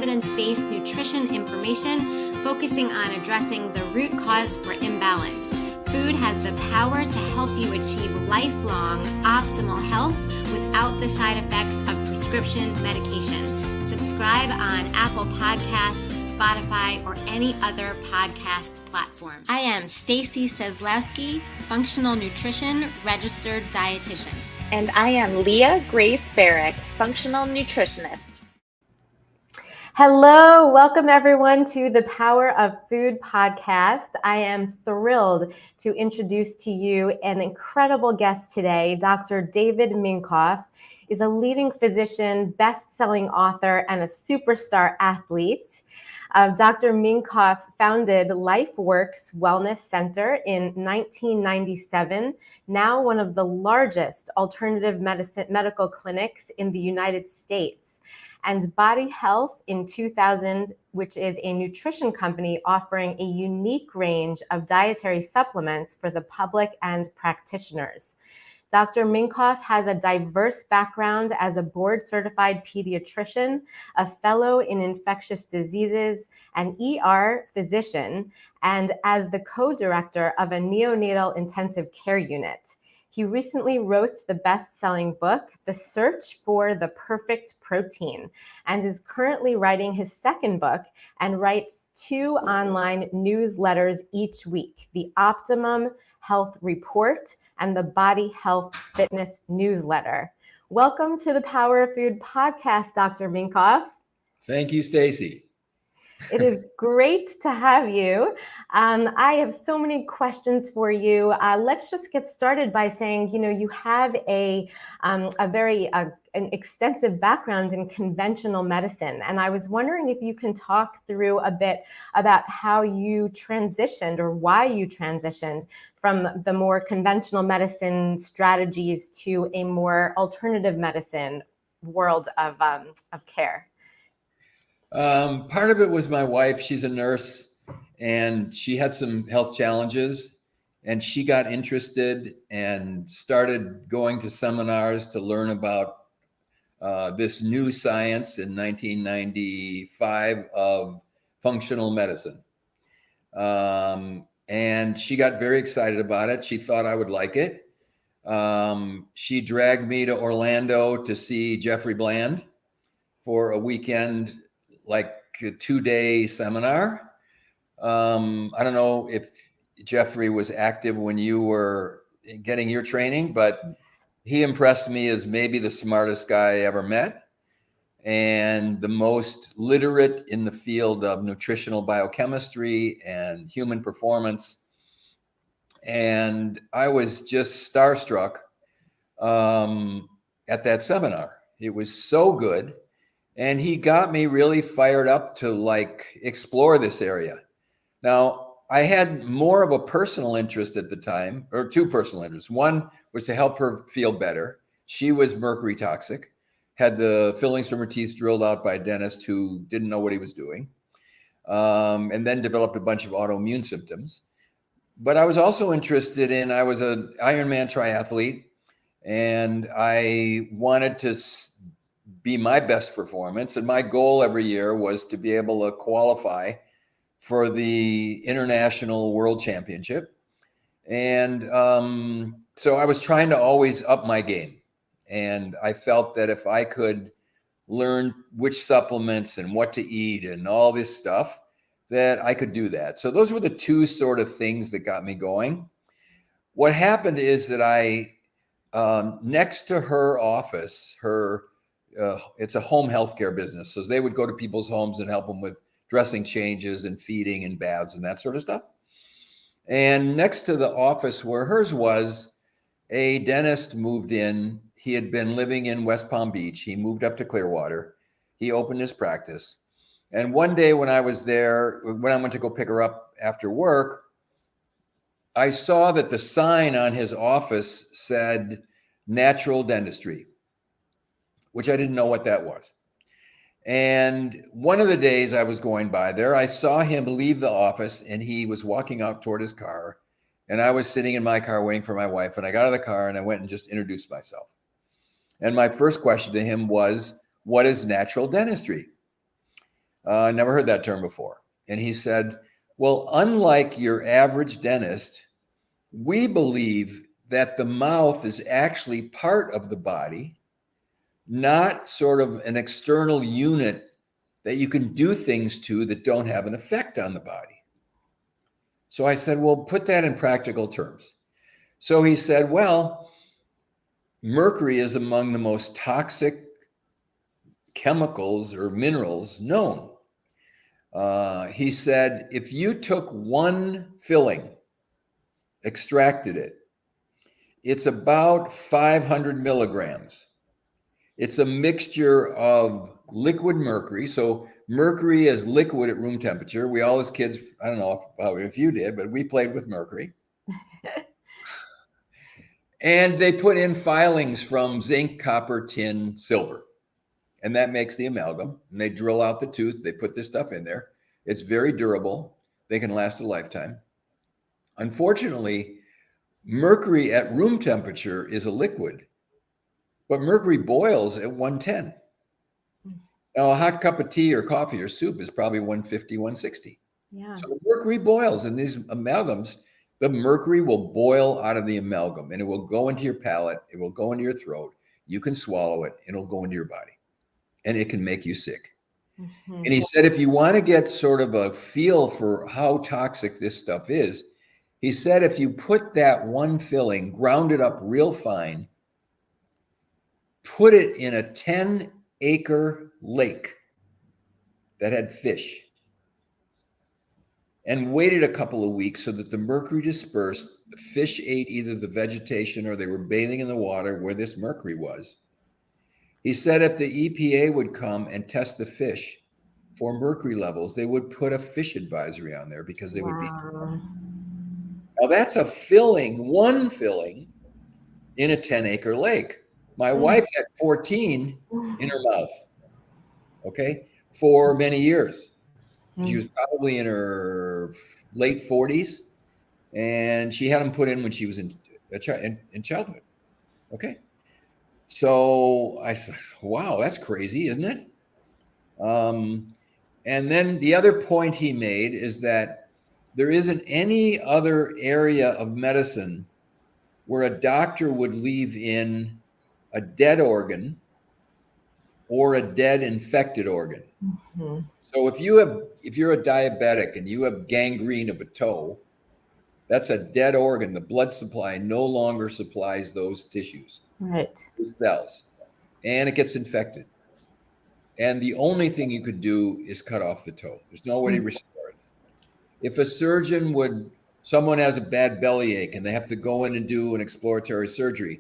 evidence-based nutrition information focusing on addressing the root cause for imbalance. Food has the power to help you achieve lifelong optimal health without the side effects of prescription medication. Subscribe on Apple Podcasts, Spotify, or any other podcast platform. I am Stacy Seslowski, Functional Nutrition Registered Dietitian. And I am Leah Grace Barrick, Functional Nutritionist. Hello, welcome everyone to the Power of Food podcast. I am thrilled to introduce to you an incredible guest today. Dr. David Minkoff is a leading physician, best-selling author, and a superstar athlete. Dr. Minkoff founded LifeWorks Wellness Center in 1997, now one of the largest alternative medical clinics in the United States, and Body Health in 2000, which is a nutrition company offering a unique range of dietary supplements for the public and practitioners. Dr. Minkoff has a diverse background as a board-certified pediatrician, a fellow in infectious diseases, an ER physician, and as the co-director of a Neonatal Intensive Care Unit. He recently wrote the best-selling book, The Search for the Perfect Protein, and is currently writing his second book and writes 2 online newsletters each week, the Optimum Health Report and the Body Health Fitness Newsletter. Welcome to the Power of Food podcast, Dr. Minkoff. Thank you, Stacy. It is great to have you. I have so many questions for you. Let's just get started by saying, you have an extensive background in conventional medicine. And I was wondering if you can talk through a bit about how you transitioned or why you transitioned from the more conventional medicine strategies to a more alternative medicine world of care. Part of it was my wife. She's a nurse and she had some health challenges and she got interested and started going to seminars to learn about this new science in 1995 of functional medicine. And she got very excited about it. She thought I would like it. She dragged me to Orlando to see Jeffrey Bland for a weekend, like a 2-day seminar. I don't know if Jeffrey was active when you were getting your training, but he impressed me as maybe the smartest guy I ever met and the most literate in the field of nutritional biochemistry and human performance. And I was just starstruck at that seminar. It was so good. And he got me really fired up to explore this area. Now, I had more of a personal interest at the time, or 2 personal interests. One was to help her feel better. She was mercury toxic, had the fillings from her teeth drilled out by a dentist who didn't know what he was doing, and then developed a bunch of autoimmune symptoms. But I was also interested I was an Ironman triathlete, and I wanted to be my best performance. And my goal every year was to be able to qualify for the International World Championship. And so I was trying to always up my game. And I felt that if I could learn which supplements and what to eat and all this stuff, that I could do that. So those were the 2 sort of things that got me going. What happened is that I, next to her office, it's a home healthcare business. So they would go to people's homes and help them with dressing changes and feeding and baths and that sort of stuff. And next to the office where hers was, a dentist moved in. He had been living in West Palm Beach. He moved up to Clearwater. He opened his practice. And one day when I was there, when I went to go pick her up after work, I saw that the sign on his office said natural dentistry, which I didn't know what that was. And one of the days I was going by there, I saw him leave the office and he was walking out toward his car. And I was sitting in my car waiting for my wife. And I got out of the car and I went and just introduced myself. And my first question to him was, what is natural dentistry? I never heard that term before. And he said, well, unlike your average dentist, we believe that the mouth is actually part of the body, not sort of an external unit that you can do things to that don't have an effect on the body. So I said, well, put that in practical terms. So he said, well, mercury is among the most toxic chemicals or minerals known. He said, if you took one filling, extracted it, it's about 500 milligrams. It's a mixture of liquid mercury. So mercury is liquid at room temperature. We all as kids, I don't know if you did, but we played with mercury. And they put in filings from zinc, copper, tin, silver. And that makes the amalgam. And they drill out the tooth. They put this stuff in there. It's very durable. They can last a lifetime. Unfortunately, mercury at room temperature is a liquid, but mercury boils at 110. Now, a hot cup of tea or coffee or soup is probably 150, 160. Yeah. So mercury boils in these amalgams. The mercury will boil out of the amalgam and it will go into your palate. It will go into your throat. You can swallow it. It'll go into your body and it can make you sick. Mm-hmm. And he said, if you want to get sort of a feel for how toxic this stuff is, he said, if you put that one filling, ground it up real fine, put it in a 10-acre lake that had fish, and waited a couple of weeks so that the mercury dispersed, the fish ate either the vegetation or they were bathing in the water where this mercury was. He said if the EPA would come and test the fish for mercury levels, they would put a fish advisory on there because they would be. Now that's a filling, one filling in a 10-acre lake. My wife had 14 in her mouth, okay, for many years. She was probably in her late 40s, and she had them put in when she was in childhood. Okay. So I said, wow, that's crazy, isn't it? And then the other point he made is that there isn't any other area of medicine where a doctor would leave in a dead organ or a dead infected organ. Mm-hmm. So if you're a diabetic and you have gangrene of a toe, that's a dead organ. The blood supply no longer supplies those tissues, right? Those cells, and it gets infected. And the only thing you could do is cut off the toe. There's no way to restore it. If a surgeon someone has a bad bellyache and they have to go in and do an exploratory surgery,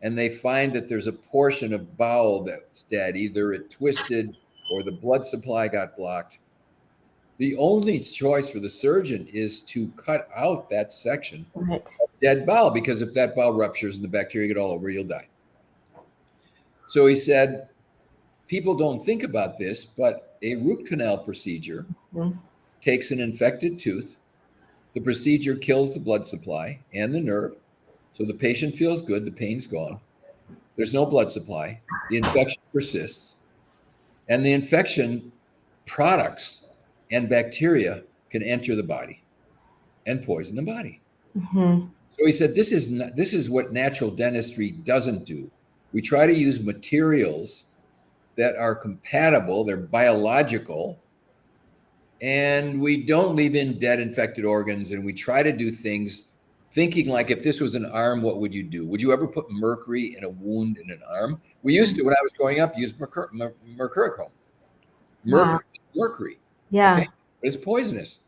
and they find that there's a portion of bowel that's dead, either it twisted or the blood supply got blocked, the only choice for the surgeon is to cut out that section of dead bowel, because if that bowel ruptures and the bacteria get all over, you'll die. So he said, people don't think about this, but a root canal procedure takes an infected tooth. The procedure kills the blood supply and the nerve. So the patient feels good, the pain's gone. There's no blood supply. The infection persists. And the infection products and bacteria can enter the body and poison the body. Mm-hmm. So he said, this is what natural dentistry doesn't do. We try to use materials that are compatible, they're biological, and we don't leave in dead infected organs, and we try to do things thinking like, if this was an arm, what would you do? Would you ever put mercury in a wound in an arm? We used to, when I was growing up, use mercurochrome. Mercury. Yeah. Okay? But it's poisonous.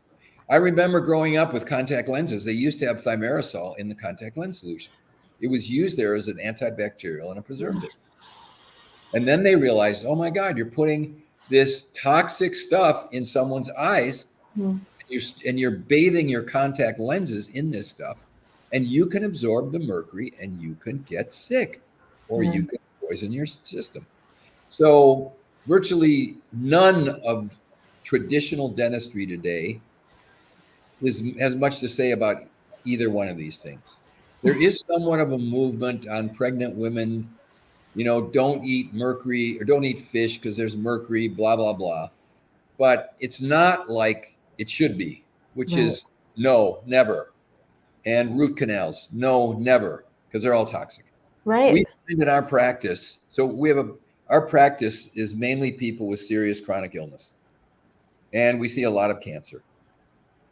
I remember growing up with contact lenses, they used to have thimerosal in the contact lens solution. It was used there as an antibacterial and a preservative. And then they realized, oh my God, you're putting this toxic stuff in someone's eyes, and you're bathing your contact lenses in this stuff, and you can absorb the mercury and you can get sick, or you can poison your system. So virtually none of traditional dentistry today has much to say about either one of these things. There is somewhat of a movement on pregnant women, don't eat mercury or don't eat fish because there's mercury, blah, blah, blah. but it's not like it should be, which is no, never. And root canals, no, never, because they're all toxic. Right. We find in our practice, so our practice is mainly people with serious chronic illness. And we see a lot of cancer.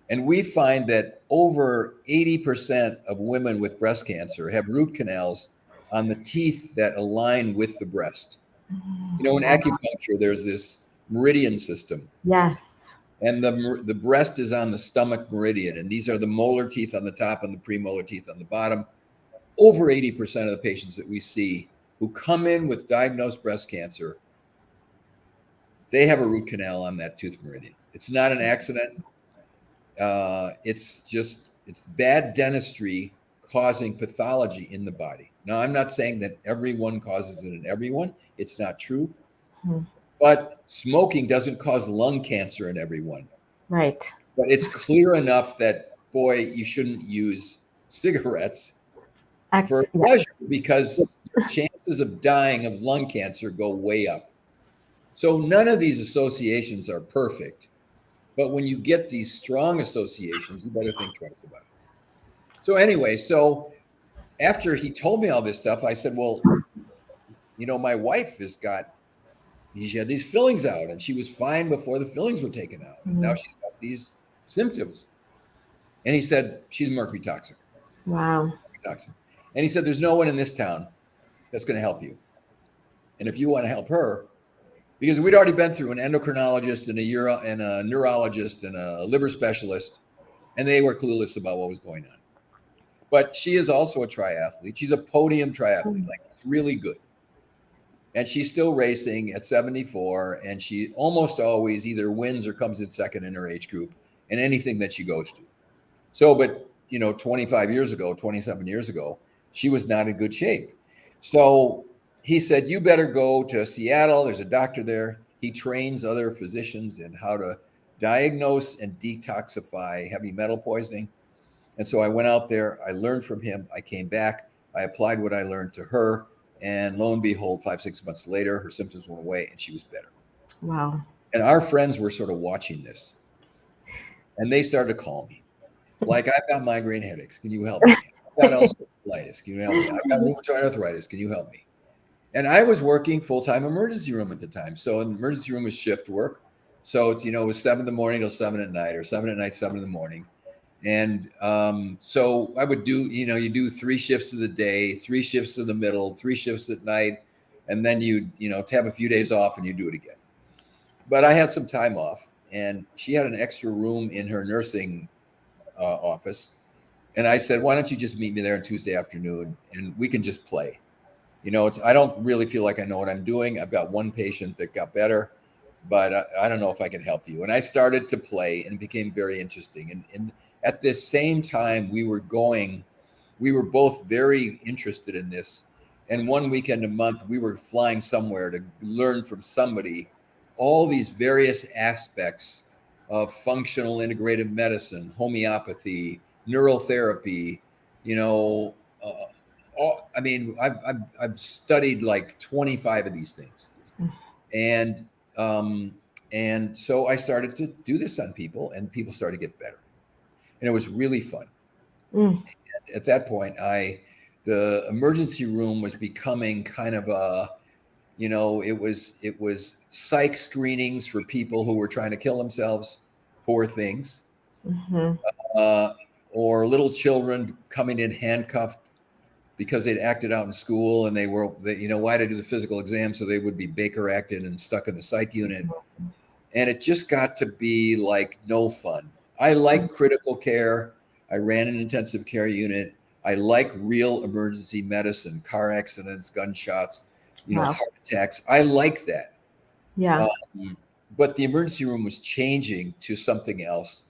And we find that over 80% of women with breast cancer have root canals on the teeth that align with the breast. You know, in acupuncture, there's this meridian system. Yes. And the breast is on the stomach meridian. And these are the molar teeth on the top and the premolar teeth on the bottom. Over 80% of the patients that we see who come in with diagnosed breast cancer, they have a root canal on that tooth meridian. It's not an accident. It's bad dentistry causing pathology in the body. Now, I'm not saying that everyone causes it in everyone. It's not true. But smoking doesn't cause lung cancer in everyone. Right. But it's clear enough that, boy, you shouldn't use cigarettes for pleasure, because your chances of dying of lung cancer go way up. So none of these associations are perfect. But when you get these strong associations, you better think twice about it. So anyway, after he told me all this stuff, I said, well, you know, my wife she had these fillings out, and she was fine before the fillings were taken out. And now she's got these symptoms. And he said, she's mercury toxic. Wow. Mercury toxic. And he said, there's no one in this town that's going to help you. And if you want to help her, because we'd already been through an endocrinologist and a neurologist and a liver specialist, and they were clueless about what was going on. But she is also a triathlete. She's a podium triathlete. Like, it's really good. And she's still racing at 74, and she almost always either wins or comes in second in her age group in anything that she goes to. So, but, you know, 27 years ago, she was not in good shape. So he said, you better go to Seattle. There's a doctor there. He trains other physicians in how to diagnose and detoxify heavy metal poisoning. And so I went out there. I learned from him. I came back. I applied what I learned to her. And lo and behold, 5-6 months later, her symptoms went away and she was better. Wow. And our friends were sort of watching this. And they started to call me. Like, I've got migraine headaches. Can you help me? I've got ulcerative colitis. Can you help me? I've got rheumatoid arthritis. Can you help me? And I was working full-time emergency room at the time. So an emergency room was shift work. So it's, you know, it was 7 in the morning till 7 at night, or 7 at night, 7 in the morning. And so I would do, you know, you do 3 shifts of the day, 3 shifts in the middle, 3 shifts at night, and then you know, to have a few days off and you do it again. But I had some time off, and she had an extra room in her nursing office. And I said, why don't you just meet me there on Tuesday afternoon and we can just play. You know, I don't really feel like I know what I'm doing. I've got one patient that got better, but I don't know if I can help you. And I started to play, and it became very interesting. And at this same time, we were both very interested in this. And one weekend a month, we were flying somewhere to learn from somebody all these various aspects of functional integrative medicine, homeopathy, neural therapy. You know, I've studied like 25 of these things. And so I started to do this on people, and people started to get better. And it was really fun. And at that point, the emergency room was becoming kind of a, you know, it was psych screenings for people who were trying to kill themselves, poor things, or little children coming in handcuffed because they'd acted out in school, and they you know, why to do the physical exam, so they would be Baker acted and stuck in the psych unit. And it just got to be like no fun. I like critical care. I ran an intensive care unit. I like real emergency medicine, car accidents, gunshots, you know, heart attacks. I like that. Yeah. But the emergency room was changing to something else.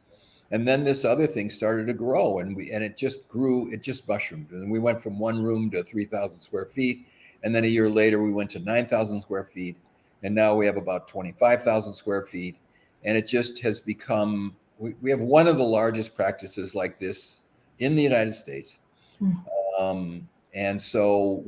And then this other thing started to grow, and it just grew. It just mushroomed. And we went from one room to 3,000 square feet. And then a year later, we went to 9,000 square feet. And now we have about 25,000 square feet. And it just has become, we have one of the largest practices like this in the United States. And so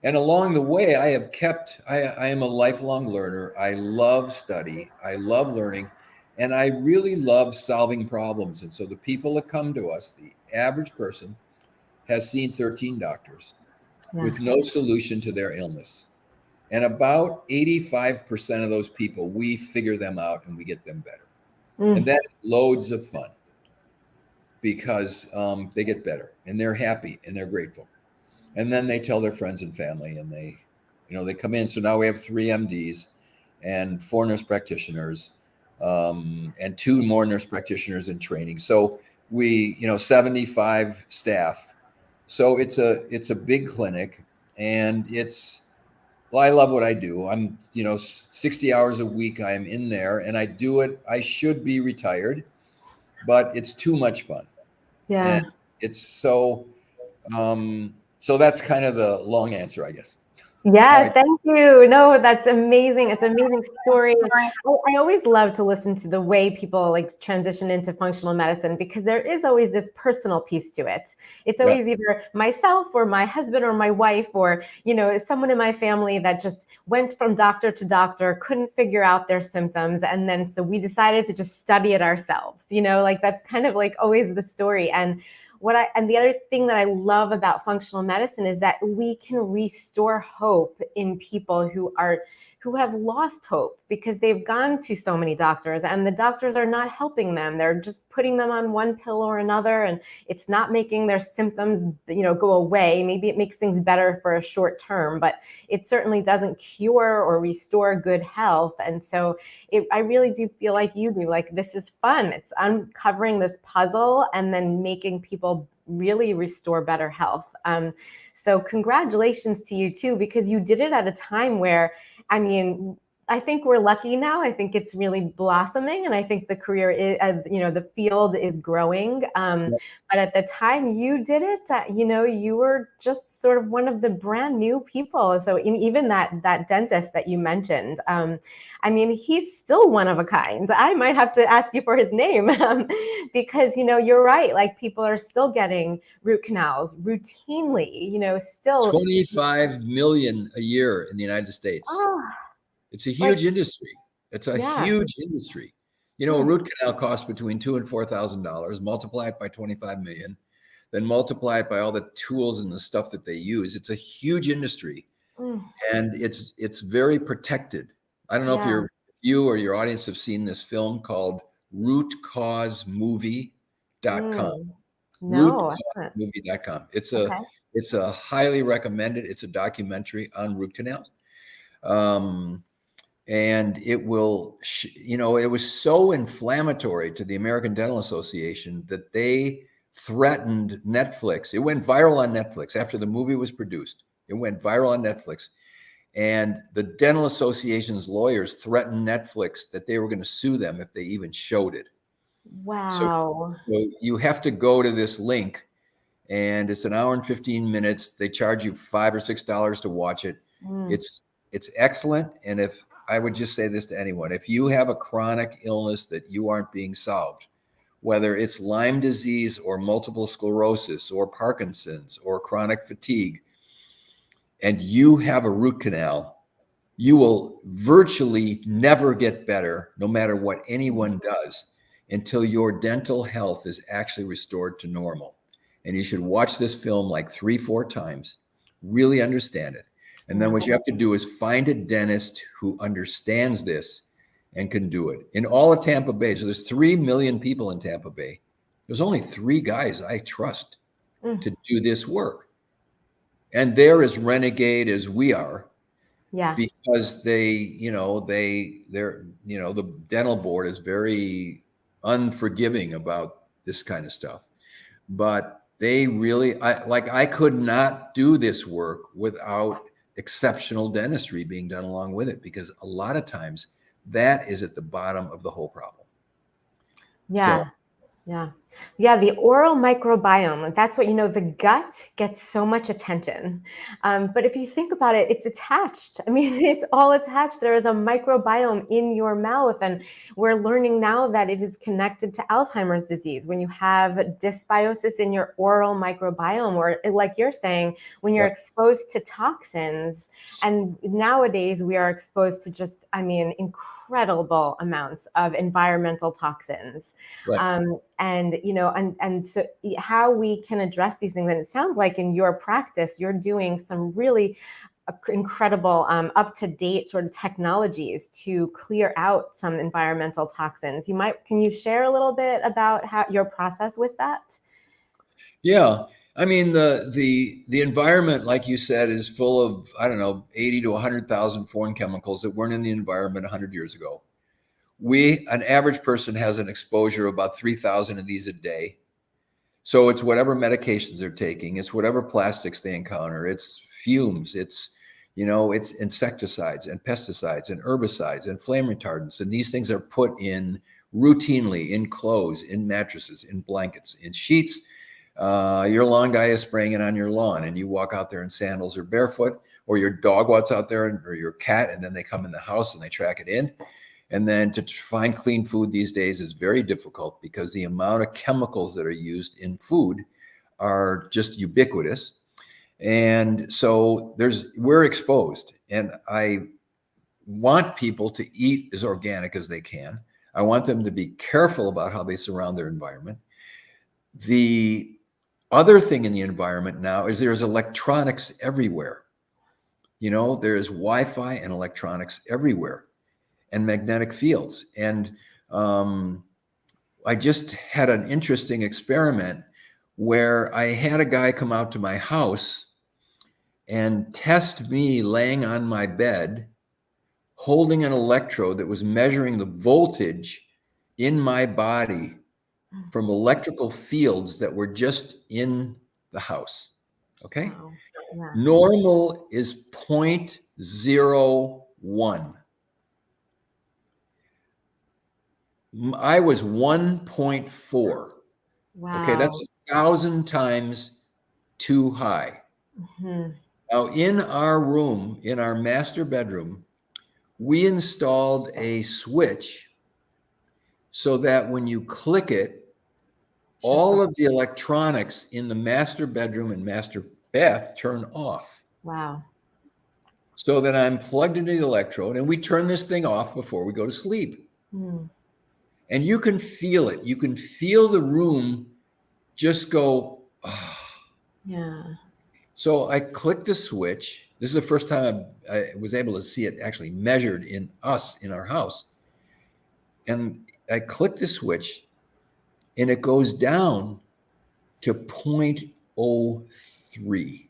And along the way, I am a lifelong learner. I love study. I love learning. And I really love solving problems. And so the people that come to us, the average person has seen 13 doctors with no solution to their illness. And about 85% of those people, we figure them out and we get them better. And that is loads of fun because they get better and they're happy and they're grateful. And then they tell their friends and family and they come in. So now we have 3 MDs and 4 nurse practitioners and 2 more nurse practitioners in training. So we, 75 staff. So it's a big clinic and I love what I do. I'm, 60 hours a week I'm in there and I do it. I should be retired, but it's too much fun. Yeah. And it's so that's kind of the long answer, I guess. Yeah, thank you. No, that's amazing. It's an amazing story. I always love to listen to the way people like transition into functional medicine because there is always this personal piece to it. It's always either myself or my husband or my wife or, someone in my family that just went from doctor to doctor, couldn't figure out their symptoms. And then so we decided to just study it ourselves, that's kind of like always the story. And the other thing that I love about functional medicine is that we can restore hope in people who have lost hope because they've gone to so many doctors and the doctors are not helping them. They're just putting them on one pill or another and it's not making their symptoms, go away. Maybe it makes things better for a short term, but it certainly doesn't cure or restore good health. And so I really do feel like you do, like this is fun. It's uncovering this puzzle and then making people really restore better health. So congratulations to you too, because you did it at a time where, I think we're lucky now. I think it's really blossoming, and I think the career is, the field is growing. But at the time you did it, you were just sort of one of the brand new people. So even that dentist that you mentioned, he's still one of a kind. I might have to ask you for his name because, you're right. Like people are still getting root canals routinely, still 25 million a year in the United States. It's a huge industry. It's a huge industry. A root canal costs between $2,000 and $4,000. Multiply it by 25 million, then multiply it by all the tools and the stuff that they use. It's a huge industry, and it's very protected. I don't know if you or your audience have seen this film called rootcausemovie.com. No, rootcausemovie.com. It's a highly recommended. It's a documentary on root canal. And it will, it was so inflammatory to the American Dental Association that they threatened Netflix. It went viral on Netflix after the movie was produced. It went viral on Netflix. And the Dental Association's lawyers threatened Netflix that they were going to sue them if they even showed it. Wow. So you have to go to this link and it's an hour and 15 minutes. They charge you $5 or $6 to watch it. It's excellent. And I would just say this to anyone, if you have a chronic illness that you aren't being solved, whether it's Lyme disease or multiple sclerosis or Parkinson's or chronic fatigue, and you have a root canal, you will virtually never get better, no matter what anyone does, until your dental health is actually restored to normal. And you should watch this film like 3-4 times, really understand it. And then what you have to do is find a dentist who understands this and can do it. In all of Tampa Bay, so there's 3 million people in Tampa Bay. There's only 3 guys I trust to do this work. And they're as renegade as we are. Yeah. Because the dental board is very unforgiving about this kind of stuff. But they really, I could not do this work without exceptional dentistry being done along with it, because a lot of times that is at the bottom of the whole problem. Yeah. Yeah. Yeah, the oral microbiome, that's what, the gut gets so much attention. But if you think about it, it's attached. I mean, it's all attached. There is a microbiome in your mouth. And we're learning now that it is connected to Alzheimer's disease. When you have dysbiosis in your oral microbiome, or like you're saying, when you're Yep. exposed to toxins, and nowadays we are exposed to just, incredible amounts of environmental toxins. Right. And so how we can address these things, and it sounds like in your practice, you're doing some really incredible up-to-date sort of technologies to clear out some environmental toxins. Can you share a little bit about how your process with that? Yeah. I mean, the environment, like you said, is full of, 80 to 100,000 foreign chemicals that weren't in the environment 100 years ago. An average person has an exposure of about 3,000 of these a day. So it's whatever medications they're taking, it's whatever plastics they encounter, it's fumes, it's insecticides and pesticides and herbicides and flame retardants. And these things are put in routinely in clothes, in mattresses, in blankets, in sheets. Your lawn guy is spraying it on your lawn, and you walk out there in sandals or barefoot, or your dog walks out there, or your cat, and then they come in the house and they track it in. And then to find clean food these days is very difficult because the amount of chemicals that are used in food are just ubiquitous. And so we're exposed. And I want people to eat as organic as they can. I want them to be careful about how they surround their environment. The other thing in the environment now is there's electronics everywhere. There's Wi-Fi and electronics everywhere, and magnetic fields. And I just had an interesting experiment where I had a guy come out to my house and test me laying on my bed, holding an electrode that was measuring the voltage in my body from electrical fields that were just in the house. Okay. Wow. Yeah. Normal is 0.01. I was 1.4. Wow. Okay, that's 1,000 times too high. Mm-hmm. Now, in our room, in our master bedroom, we installed a switch so that when you click it, all of the electronics in the master bedroom and master bath turn off. Wow. So that I'm plugged into the electrode, and we turn this thing off before we go to sleep. Mm. And you can feel it. You can feel the room just go, oh. Yeah. So I clicked the switch. This is the first time I was able to see it actually measured in our house. And I clicked the switch, and it goes down to 0.03.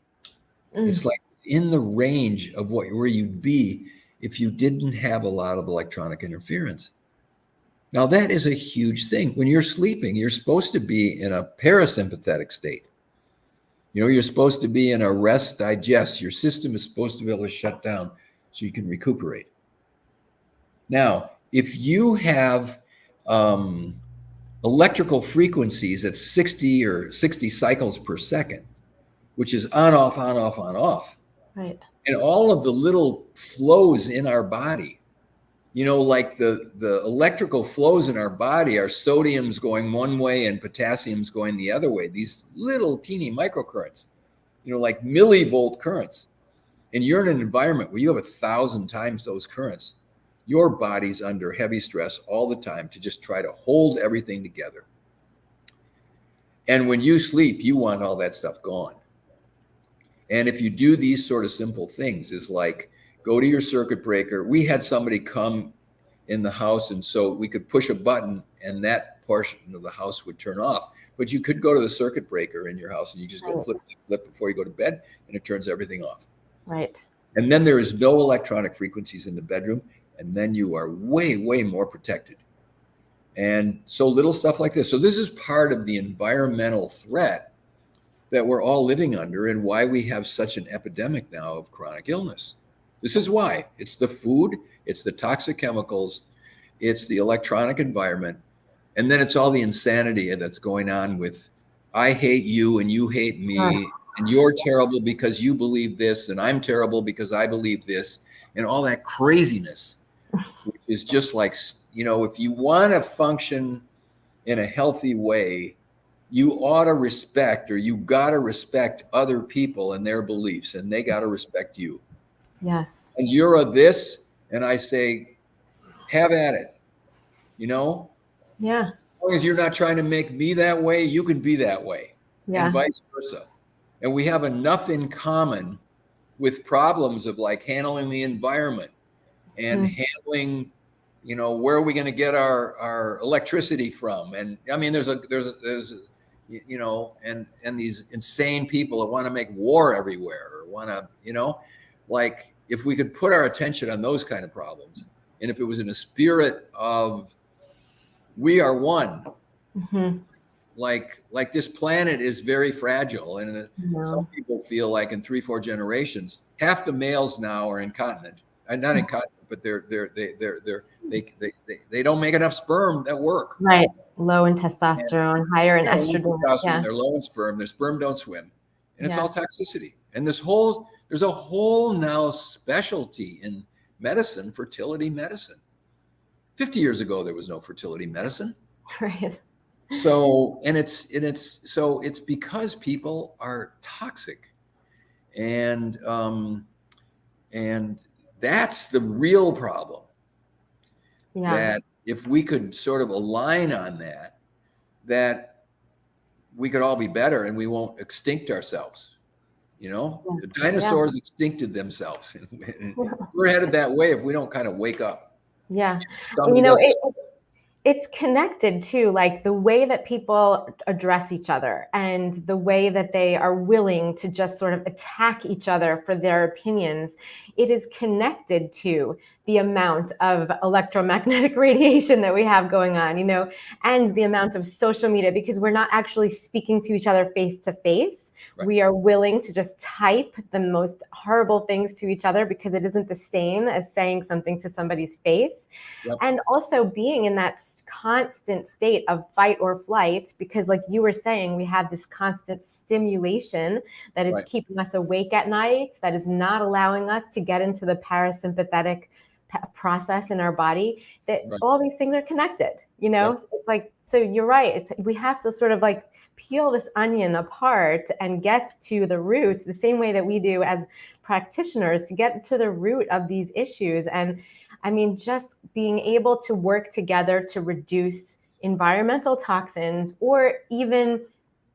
It's like in the range of where you'd be if you didn't have a lot of electronic interference. Now, that is a huge thing. When you're sleeping, you're supposed to be in a parasympathetic state. You're supposed to be in a rest digest. Your system is supposed to be able to shut down so you can recuperate. Now, if you have electrical frequencies at 60 or 60 cycles per second, which is on, off, on, off, on, off. Right. And all of the little flows in our body, like the electrical flows in our body are sodium's going one way and potassium's going the other way. These little teeny microcurrents, like millivolt currents. And you're in an environment where you have 1,000 times those currents. Your body's under heavy stress all the time to just try to hold everything together. And when you sleep, you want all that stuff gone. And if you do these sort of simple things, is like go to your circuit breaker. We had somebody come in the house, and so we could push a button and that portion of the house would turn off. But you could go to the circuit breaker in your house and you just go flip before you go to bed, and it turns everything off. Right. And then there is no electronic frequencies in the bedroom, and then you are way, way more protected. And so little stuff like this. So this is part of the environmental threat that we're all living under, and why we have such an epidemic now of chronic illness. This is why. It's the food, it's the toxic chemicals, it's the electronic environment, And then it's all the insanity that's going on with, I hate you and you hate me, and you're terrible because you believe this, and I'm terrible because I believe this, and all that craziness, which is just like, if you want to function in a healthy way, you ought to respect, or you got to respect other people and their beliefs, and they got to respect you. Yes. And you're a this, and I say, have at it. Yeah. As long as you're not trying to make me that way, you can be that way, and vice versa. And we have enough in common with problems of like handling the environment and handling, where are we going to get our electricity from? And I mean, there's and these insane people that want to make war everywhere, or want to, like, if we could put our attention on those kind of problems, and if it was in a spirit of, we are one, like this planet is very fragile, and some people feel like in 3-4 generations, half the males now are incontinent, and not incontinent, but they don't make enough sperm that work. Right, low in testosterone, higher in estrogen. They're low in sperm. Their sperm don't swim, and it's all toxicity. And there's a whole now specialty in medicine, fertility medicine. 50 years ago, there was no fertility medicine. Right. So, it's because people are toxic, and that's the real problem. Yeah. That if we could sort of align on that we could all be better, and we won't extinct ourselves. The dinosaurs extincted themselves. We're headed that way if we don't kind of wake up. Yeah. It's connected to like the way that people address each other, and the way that they are willing to just sort of attack each other for their opinions. It is connected to the amount of electromagnetic radiation that we have going on, and the amount of social media, because we're not actually speaking to each other face to face. Right. We are willing to just type the most horrible things to each other because it isn't the same as saying something to somebody's face. Yep. And also being in that constant state of fight or flight, because like you were saying, we have this constant stimulation that is keeping us awake at night, that is not allowing us to get into the parasympathetic process in our body, that all these things are connected, It's like, so you're right. We have to sort of like peel this onion apart and get to the root the same way that we do as practitioners, to get to the root of these issues. And I mean, just being able to work together to reduce environmental toxins, or even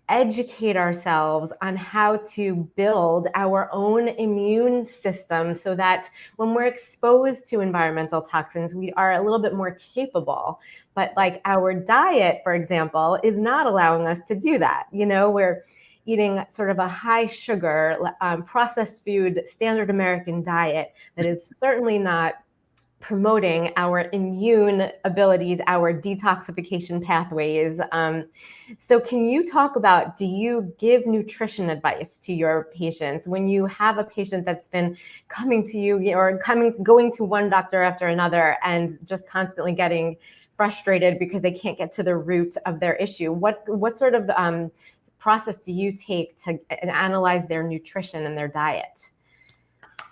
educate ourselves on how to build our own immune system so that when we're exposed to environmental toxins, we are a little bit more capable. But like our diet, for example, is not allowing us to do that. We're eating sort of a high sugar, processed food, standard American diet that is certainly not promoting our immune abilities, our detoxification pathways. So can you talk about, do you give nutrition advice to your patients when you have a patient that's been coming to you, or going to one doctor after another and just constantly getting frustrated because they can't get to the root of their issue? What sort of process do you take to analyze their nutrition and their diet?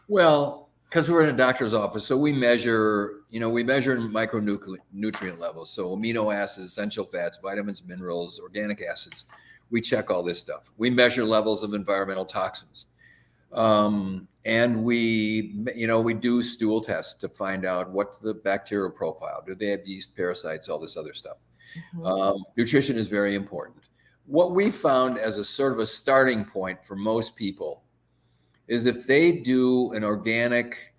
Well, because we're in a doctor's office, so we measure micronutrient levels. So amino acids, essential fats, vitamins, minerals, organic acids. We check all this stuff. We measure levels of environmental toxins. And we do stool tests to find out what's the bacterial profile. Do they have yeast, parasites, all this other stuff. Nutrition is very important. What we found as a sort of a starting point for most people is if they do an organic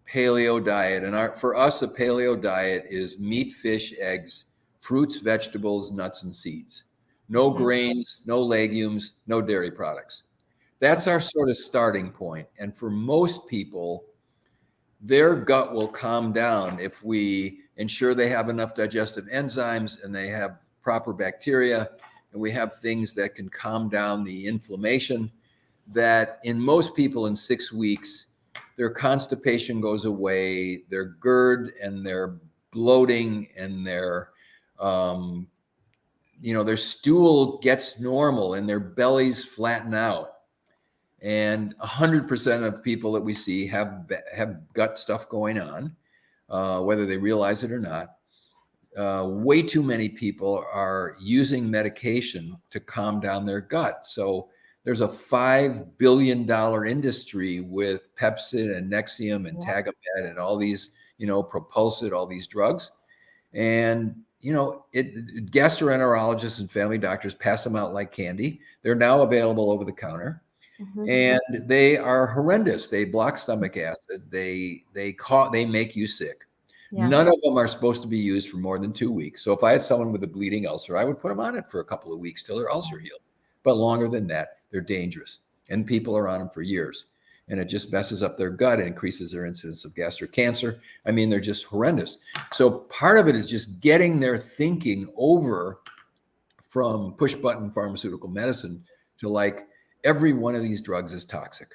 paleo diet, and for us, a paleo diet is meat, fish, eggs, fruits, vegetables, nuts, and seeds. No grains, no legumes, no dairy products. That's our sort of starting point. And for most people, their gut will calm down if we ensure they have enough digestive enzymes and they have proper bacteria, and we have things that can calm down the inflammation. That in most people in 6 weeks, their constipation goes away, their GERD and their bloating and their their stool gets normal and their bellies flatten out. And 100% of people that we see have gut stuff going on, whether they realize it or not. Way too many people are using medication to calm down their gut. So there's a $5 billion industry with Pepcid and Nexium and Tagamet and all these, Propulsid, all these drugs. And, gastroenterologists and family doctors pass them out like candy. They're now available over the counter. And they are horrendous. They block stomach acid. They make you sick. Yeah. None of them are supposed to be used for more than 2 weeks. So if I had someone with a bleeding ulcer, I would put them on it for a couple of weeks till their ulcer healed. But longer than that, they're dangerous. And people are on them for years. And it just messes up their gut and increases their incidence of gastric cancer. I mean, they're just horrendous. So part of it is just getting their thinking over from push button pharmaceutical medicine to like, every one of these drugs is toxic.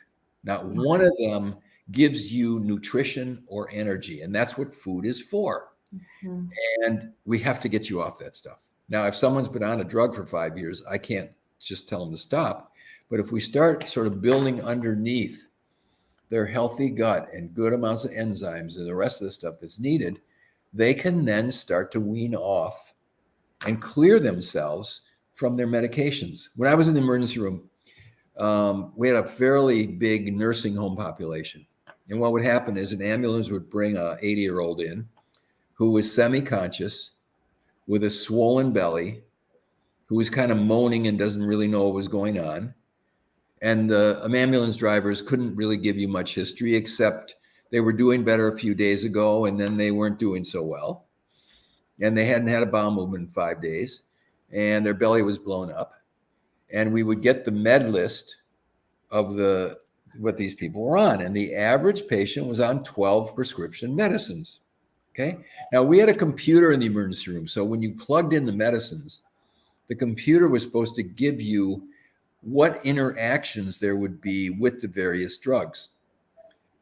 Not one of them gives you nutrition or energy. And that's what food is for. And we have to get you off that stuff. Now, if someone's been on a drug for 5 years, I can't just tell them to stop. But if we start sort of building underneath their healthy gut and good amounts of enzymes and the rest of the stuff that's needed, they can then start to wean off and clear themselves from their medications. When I was in the emergency room, we had a fairly big nursing home population. And what would happen is an ambulance would bring a 80-year-old in who was semi-conscious with a swollen belly, who was kind of moaning and doesn't really know what was going on. And the ambulance drivers couldn't really give you much history, except they were doing better a few days ago, and then they weren't doing so well. And they hadn't had a bowel movement in 5 days, and their belly was blown up. And we would get the med list of what these people were on. And the average patient was on 12 prescription medicines. Okay. Now we had a computer in the emergency room. So when you plugged in the medicines, the computer was supposed to give you what interactions there would be with the various drugs.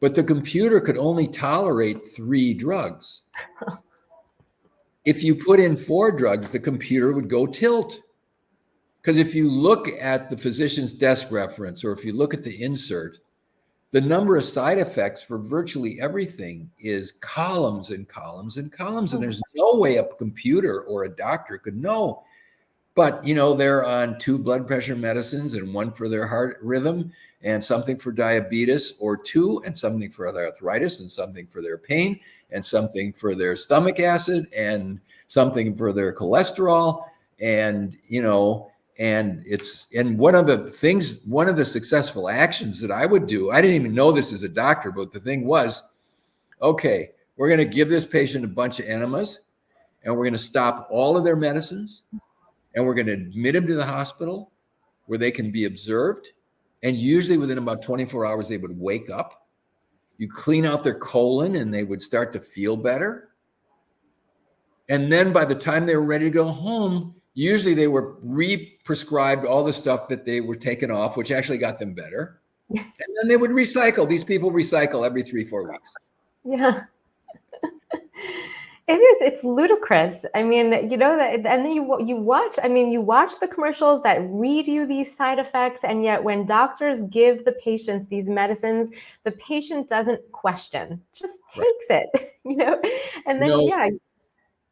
But the computer could only tolerate 3 drugs. If you put in 4 drugs, the computer would go tilt. Because if you look at the physician's desk reference, or if you look at the insert, the number of side effects for virtually everything is columns and columns and columns. And there's no way a computer or a doctor could know. But, they're on 2 blood pressure medicines and 1 for their heart rhythm and something for diabetes, or 2 and something for their arthritis and something for their pain and something for their stomach acid and something for their cholesterol. And, and one of the successful actions that I would do, I didn't even know this as a doctor, but the thing was, okay, we're going to give this patient a bunch of enemas and we're going to stop all of their medicines and we're going to admit them to the hospital where they can be observed. And usually within about 24 hours, they would wake up. You clean out their colon and they would start to feel better. And then by the time they were ready to go home, usually they were re-prescribed all the stuff that they were taken off, which actually got them better. And then they would recycle. These people recycle every 3-4 weeks. Yeah. It is. It's ludicrous. I mean, that, and then you watch the commercials that read you these side effects. And yet when doctors give the patients these medicines, the patient doesn't question, just takes it, and then,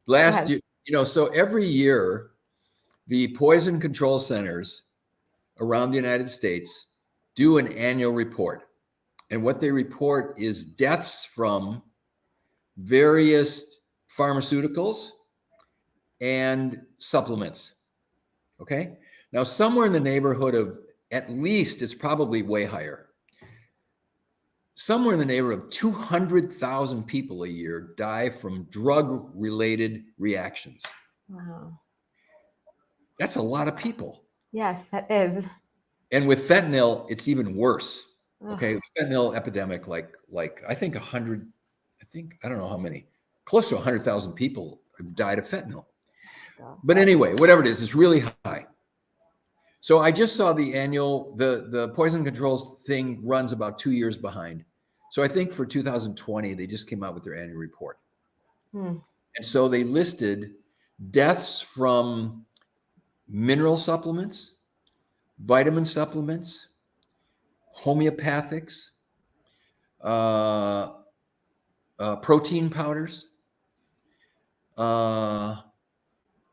last year, so every year, the poison control centers around the United States do an annual report. And what they report is deaths from various pharmaceuticals and supplements. Okay. Now, somewhere in the neighborhood of, at least, it's probably way higher, somewhere in the neighborhood of 200,000 people a year die from drug-related reactions. Wow. That's a lot of people. Yes, that is. And with fentanyl, it's even worse. Okay. Fentanyl epidemic, like I think I don't know how many, close to 100,000 people have died of fentanyl. But anyway, whatever it is, it's really high. So I just saw the poison controls thing runs about 2 years behind. So I think for 2020, they just came out with their annual report. And so they listed deaths from mineral supplements, vitamin supplements, homeopathics, protein powders. What are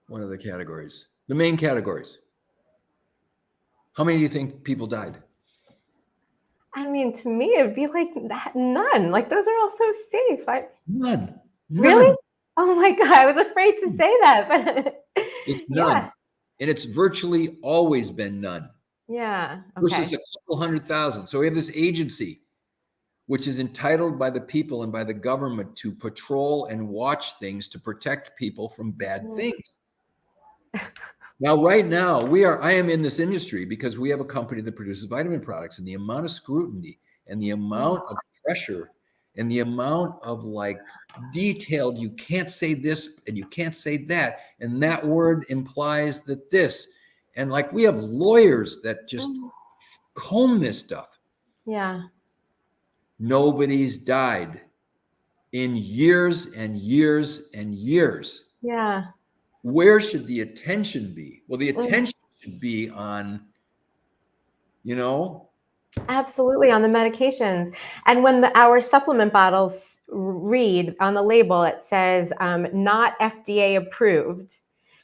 the categories? The main categories. How many do you think people died? I mean, to me, it'd be like none. Like those are all so safe. None. Really? Oh my God, I was afraid to say that, but It's none. yeah. And it's virtually always been none. Yeah. Versus Okay. a couple 100,000. So we have this agency which is entitled by the people and by the government to patrol and watch things to protect people from bad things. Now, right now, I am in this industry because we have a company that produces vitamin products, and the amount of scrutiny and the amount of pressure and the amount of like detailed, you can't say this and you can't say that, and that word implies that this, and like we have lawyers that just comb this stuff. Yeah. Nobody's died in years and years and years. Yeah. Where should the attention be? Well, the attention should be on, Absolutely, on the medications. And when our supplement bottles read on the label, it says not FDA approved.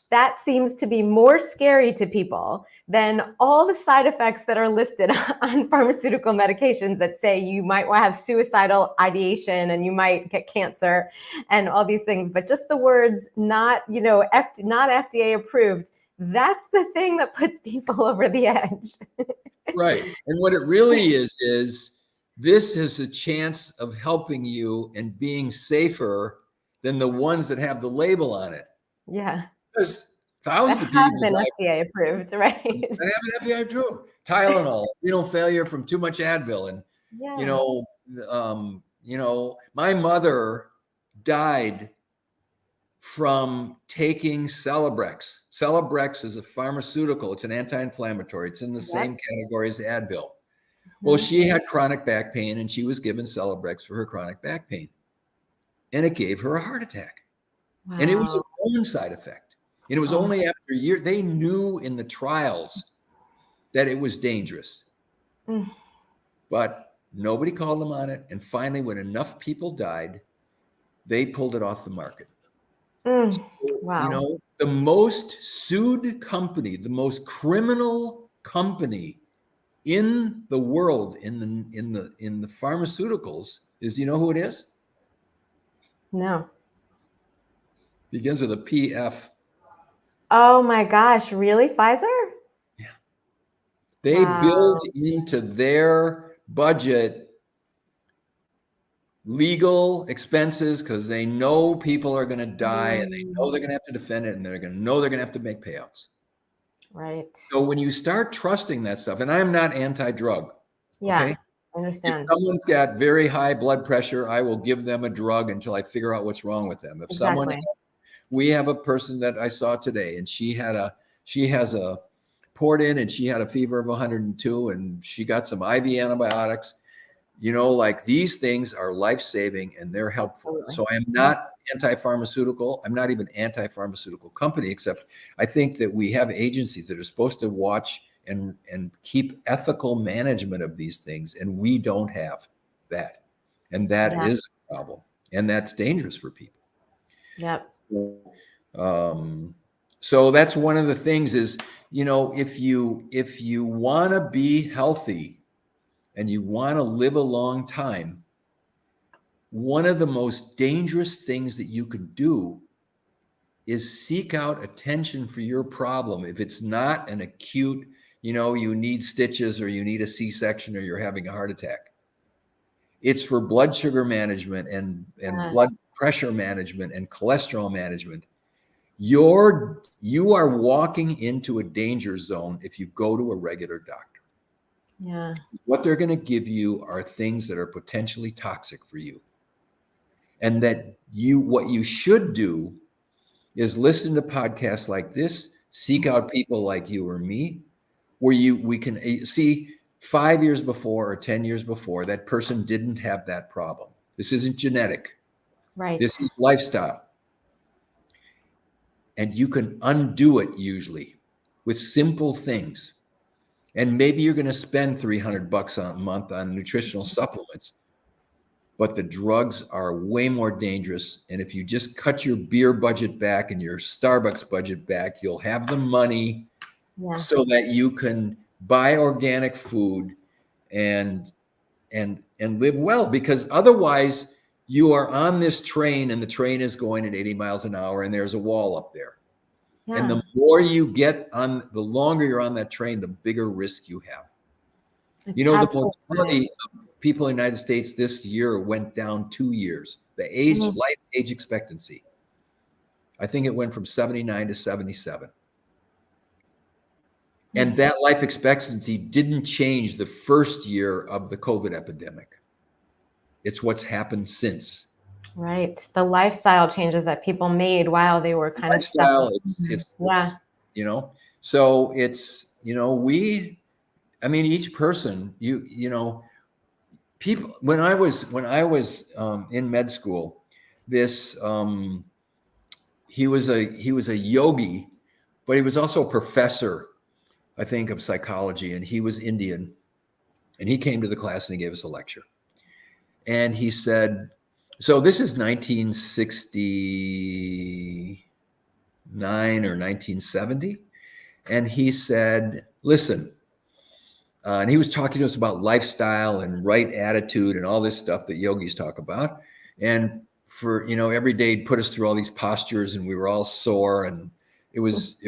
That seems to be more scary to people than all the side effects that are listed on pharmaceutical medications that say you might have suicidal ideation and you might get cancer and all these things. But just the words not FDA approved, that's the thing that puts people over the edge. Right. And what it really is this is a chance of helping you and being safer than the ones that have the label on it. Yeah. There's thousands of That have people been FDA approved, right? that haven't FDA approved. Tylenol, renal failure from too much Advil, and my mother died from taking Celebrex. Celebrex is a pharmaceutical. It's an anti-inflammatory. It's in the same category as Advil. Well, she had chronic back pain, and she was given Celebrex for her chronic back pain, and it gave her a heart attack. Wow. And it was a known side effect. And it was only after a year, they knew in the trials that it was dangerous. But nobody called them on it. And finally, when enough people died, they pulled it off the market. Wow. The most sued company, the most criminal company in the world in the pharmaceuticals is, do you know who it is? No. Begins with a PF. Oh my gosh, really? Pfizer? Yeah. They build into their budget legal expenses because they know people are going to die and they know they're going to have to defend it and they're going to have to make payouts. Right. So when you start trusting that stuff, and I'm not anti-drug. Yeah, okay? I understand. If someone's got very high blood pressure, I will give them a drug until I figure out what's wrong with them. If we have a person that I saw today and she has a poured in and she had a fever of 102 and she got some IV antibiotics. Like these things are life-saving and they're helpful. So I am not anti-pharmaceutical. I'm not even anti-pharmaceutical company, except I think that we have agencies that are supposed to watch and keep ethical management of these things. And we don't have that. And that is a problem. And that's dangerous for people. Yep. So that's one of the things is, if you want to be healthy, and you want to live a long time, one of the most dangerous things that you could do is seek out attention for your problem. If it's not an acute, you need stitches or you need a C-section or you're having a heart attack. It's for blood sugar management and blood pressure management and cholesterol management. You are walking into a danger zone if you go to a regular doctor. Yeah. What they're going to give you are things that are potentially toxic for you. And that what you should do is listen to podcasts like this, seek out people like you or me, where we can see 5 years before or 10 years before that person didn't have that problem. This isn't genetic. Right. This is lifestyle. And you can undo it usually with simple things. And maybe you're going to spend $300 a month on nutritional supplements, but the drugs are way more dangerous. And if you just cut your beer budget back and your Starbucks budget back, you'll have the money so that you can buy organic food and live well, because otherwise you are on this train and the train is going at 80 miles an hour and there's a wall up there. Yeah. And the more you get on, the longer you're on that train, the bigger risk you have. It's the mortality of people in the United States this year went down 2 years. The age, life age expectancy, I think it went from 79 to 77. And that life expectancy didn't change the first year of the COVID epidemic. It's what's happened since. Right. The lifestyle changes that people made while they were kind of stuck. It's so it's, each person, people, when I was in med school, this, he was a yogi, but he was also a professor, I think, of psychology, and he was Indian, and he came to the class and he gave us a lecture. And he said, so this is 1969 or 1970. And he said, listen, and he was talking to us about lifestyle and right attitude and all this stuff that yogis talk about. And for, every day he'd put us through all these postures and we were all sore, and it was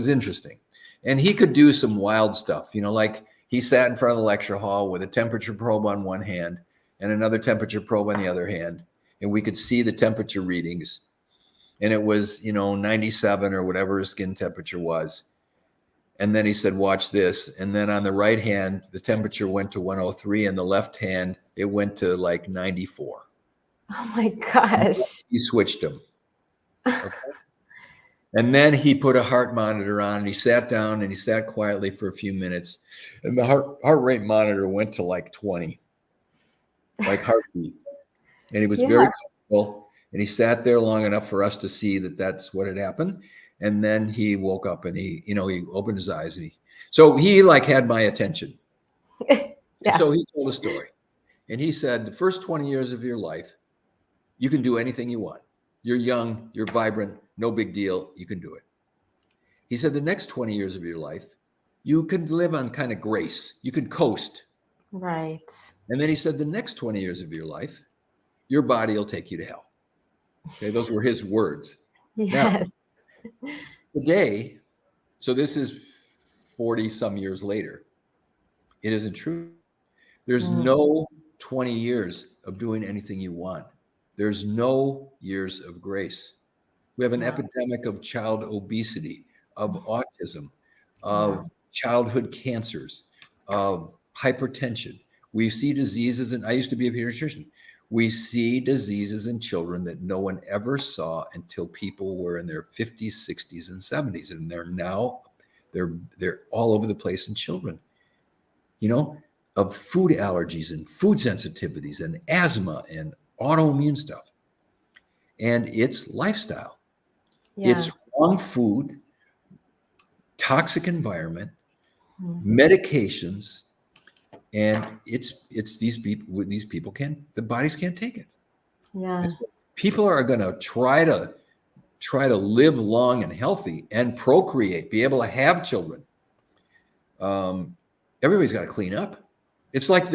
interesting. And he could do some wild stuff, like he sat in front of the lecture hall with a temperature probe on one hand and another temperature probe on the other hand. And we could see the temperature readings. And it was, 97 or whatever his skin temperature was. And then he said, watch this. And then on the right hand, the temperature went to 103, and the left hand, it went to like 94. Oh my gosh. He switched them. Okay. And then he put a heart monitor on, and he sat down and he sat quietly for a few minutes. And the heart rate monitor went to like 20, like heartbeat. And he was very comfortable. And he sat there long enough for us to see that that's what had happened. And then he woke up and he opened his eyes, and so he had my attention. And so he told a story, and he said, the first 20 years of your life, you can do anything you want. You're young, you're vibrant, no big deal. You can do it. He said, the next 20 years of your life, you can live on kind of grace. You can coast. Right. And then he said, the next 20 years of your life, your body will take you to hell. Okay. Those were his words. Yes. Now, today, so this is 40 some years later, it isn't true. There's no 20 years of doing anything you want. There's no years of grace. We have an epidemic of child obesity, of autism, of childhood cancers, of hypertension. We see diseases, and I used to be a pediatrician. We see diseases in children that no one ever saw until people were in their 50s, 60s, and 70s. And they're all over the place in children, of food allergies and food sensitivities and asthma and autoimmune stuff. And it's lifestyle. It's wrong food, toxic environment, medications, and it's these people the bodies can't take it. Yeah. So people are going to try to live long and healthy and procreate, be able to have children. Everybody's got to clean up. It's like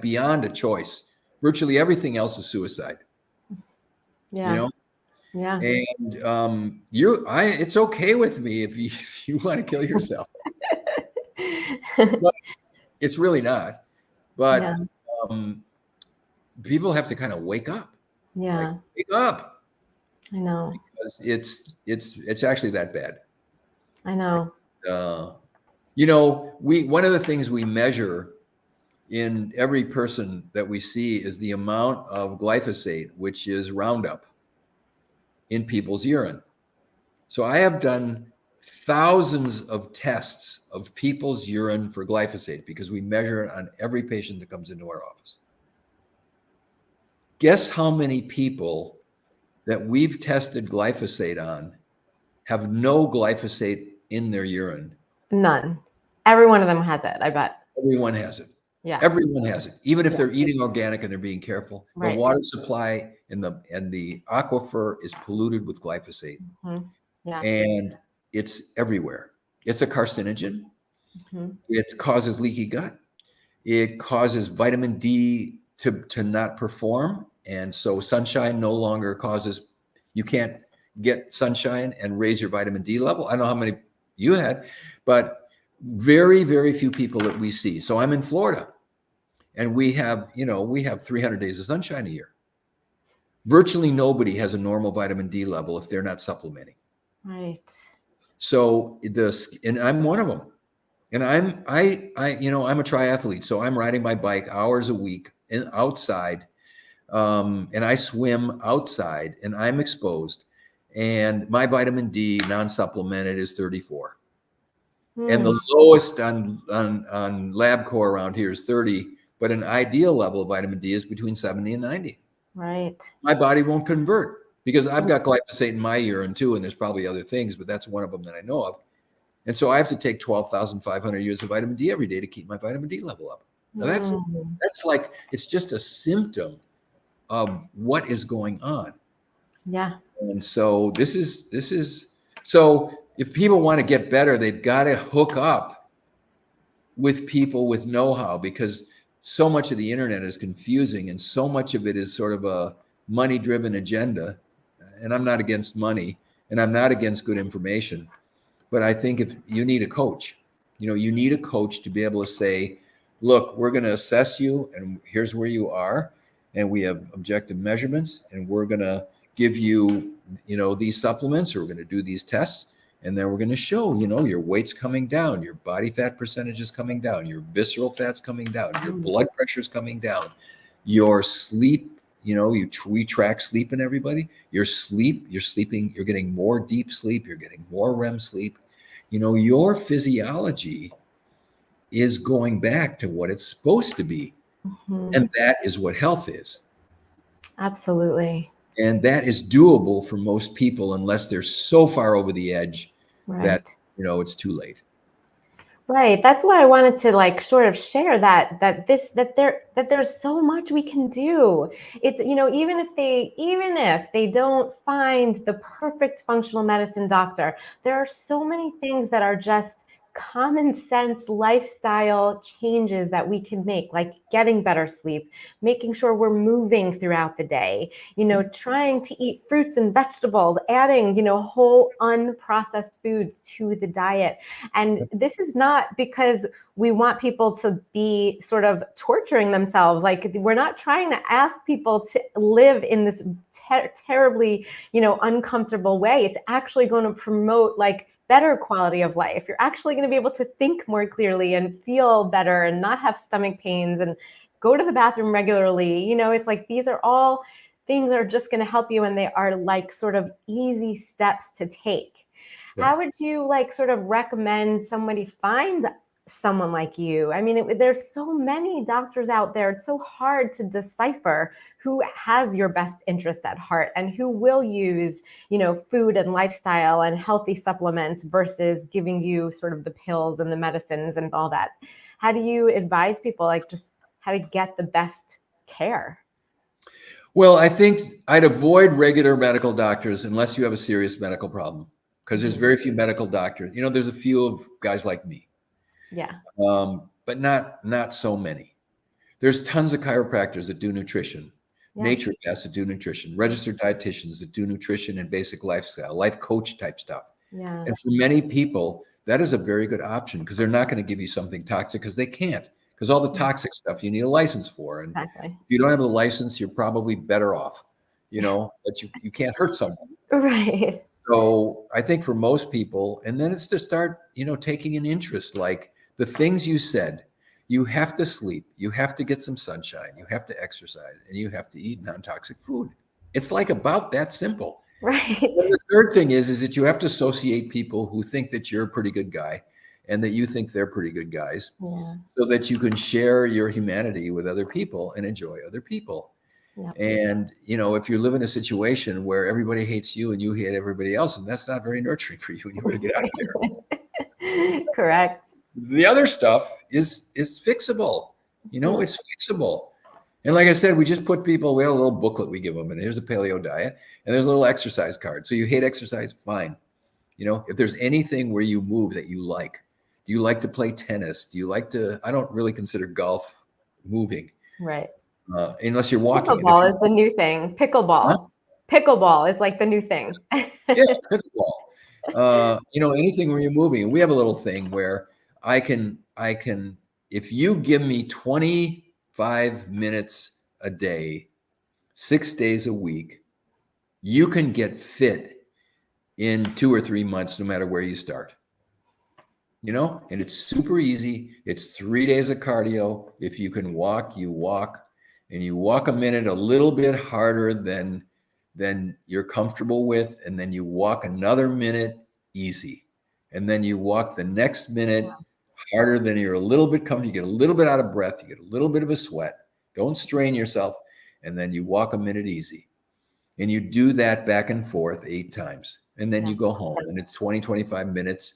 beyond a choice. Virtually everything else is suicide. Yeah. Yeah. And it's okay with me if you want to kill yourself. But it's really not. But people have to kind of wake up. Yeah. Wake up. I know. Because it's actually that bad. I know. One of the things we measure in every person that we see is the amount of glyphosate, which is Roundup, in people's urine. So I have done thousands of tests of people's urine for glyphosate because we measure it on every patient that comes into our office. Guess how many people that we've tested glyphosate on have no glyphosate in their urine. None. Every one of them has it, I bet. Everyone has it. Yeah. Everyone has it. Even if Yeah. they're eating organic and they're being careful, the Right. water supply and the aquifer is polluted with glyphosate. Mhm. Yeah. And it's everywhere. It's a carcinogen. Mhm. It causes leaky gut. It causes vitamin D to not perform. And so sunshine no longer causes, you can't get sunshine and raise your vitamin D level. I don't know how many you had, but very, very few people that we see. So I'm in Florida and we have 300 days of sunshine a year. Virtually nobody has a normal vitamin D level if they're not supplementing. Right. So and I'm one of them. And I'm a triathlete, so I'm riding my bike hours a week and outside, and I swim outside, and I'm exposed. And my vitamin D non-supplemented is 34, and the lowest on LabCorp around here is 30. But an ideal level of vitamin D is between 70 and 90. Right. My body won't convert because I've got glyphosate in my urine too, and there's probably other things, but that's one of them that I know of. And so I have to take 12,500 units of vitamin D every day to keep my vitamin D level up. Now that's like, it's just a symptom of what is going on. Yeah. And so so if people want to get better, they've got to hook up with people with know-how, because so much of the internet is confusing and so much of it is sort of a money-driven agenda. And I'm not against money and I'm not against good information. But I think if you need a coach, you need a coach to be able to say, look, we're going to assess you and here's where you are. And we have objective measurements and we're going to give you, these supplements, or we're going to do these tests. And then we're going to show, your weight's coming down, your body fat percentage is coming down, your visceral fat's coming down, your blood pressure's coming down, your sleep, we track sleep in everybody. You're sleeping, you're getting more deep sleep, you're getting more REM sleep. Your physiology is going back to what it's supposed to be. Mm-hmm. And that is what health is. Absolutely. And that is doable for most people unless they're so far over the edge that, it's too late. Right. That's why I wanted to sort of share that there's so much we can do. It's, even if they don't find the perfect functional medicine doctor, there are so many things that are just common sense lifestyle changes that we can make, like getting better sleep, making sure we're moving throughout the day, trying to eat fruits and vegetables, adding, whole unprocessed foods to the diet. And this is not because we want people to be sort of torturing themselves. Like, we're not trying to ask people to live in this terribly, uncomfortable way. It's actually going to promote better quality of life. You're actually going to be able to think more clearly and feel better and not have stomach pains and go to the bathroom regularly. It's like, these are all things that are just going to help you, and they are sort of easy steps to take. Yeah. How would you sort of recommend somebody find someone like you? I mean, there's so many doctors out there. It's so hard to decipher who has your best interest at heart and who will use, food and lifestyle and healthy supplements versus giving you sort of the pills and the medicines and all that. How do you advise people just how to get the best care? Well, I think I'd avoid regular medical doctors unless you have a serious medical problem, because there's very few medical doctors. There's a few of guys like me. Yeah. But not so many. There's tons of chiropractors that do nutrition, naturopaths that do nutrition, registered dietitians that do nutrition and basic lifestyle, life coach type stuff. Yeah. And for many people, that is a very good option, because they're not going to give you something toxic, because they can't. Because all the toxic stuff you need a license for. And if you don't have a license, you're probably better off, but you can't hurt someone. Right. So I think for most people, and then it's to start, taking an interest, like the things you said. You have to sleep, you have to get some sunshine, you have to exercise, and you have to eat non-toxic food. It's about that simple. Right. And the third thing is that you have to associate people who think that you're a pretty good guy and that you think they're pretty good guys, so that you can share your humanity with other people and enjoy other people. Yep. And, if you live in a situation where everybody hates you and you hate everybody else, and that's not very nurturing for you, and you want to get out of there. Correct. The other stuff is fixable. It's fixable. And like I said, we just put people, we have a little booklet we give them, and here's a paleo diet, and there's a little exercise card. So you hate exercise, fine. If there's anything where you move that you like, do you like to play tennis? Do you like to, I don't really consider golf moving. Right. Unless you're walking. Pickleball is the new thing. Pickleball. Huh? Pickleball is like the new thing. Yeah, pickleball. Anything where you're moving. We have a little thing where I can, if you give me 25 minutes a day, 6 days a week, you can get fit in 2 or 3 months, no matter where you start. And it's super easy. It's 3 days of cardio. If you can walk, you walk, and you walk a minute a little bit harder than you're comfortable with, and then you walk another minute easy, and then you walk the next minute harder than you're a little bit comfortable. You get a little bit out of breath, you get a little bit of a sweat. Don't strain yourself, and then you walk a minute easy, and you do that back and forth 8 times, and then you go home, and it's 20-25 minutes.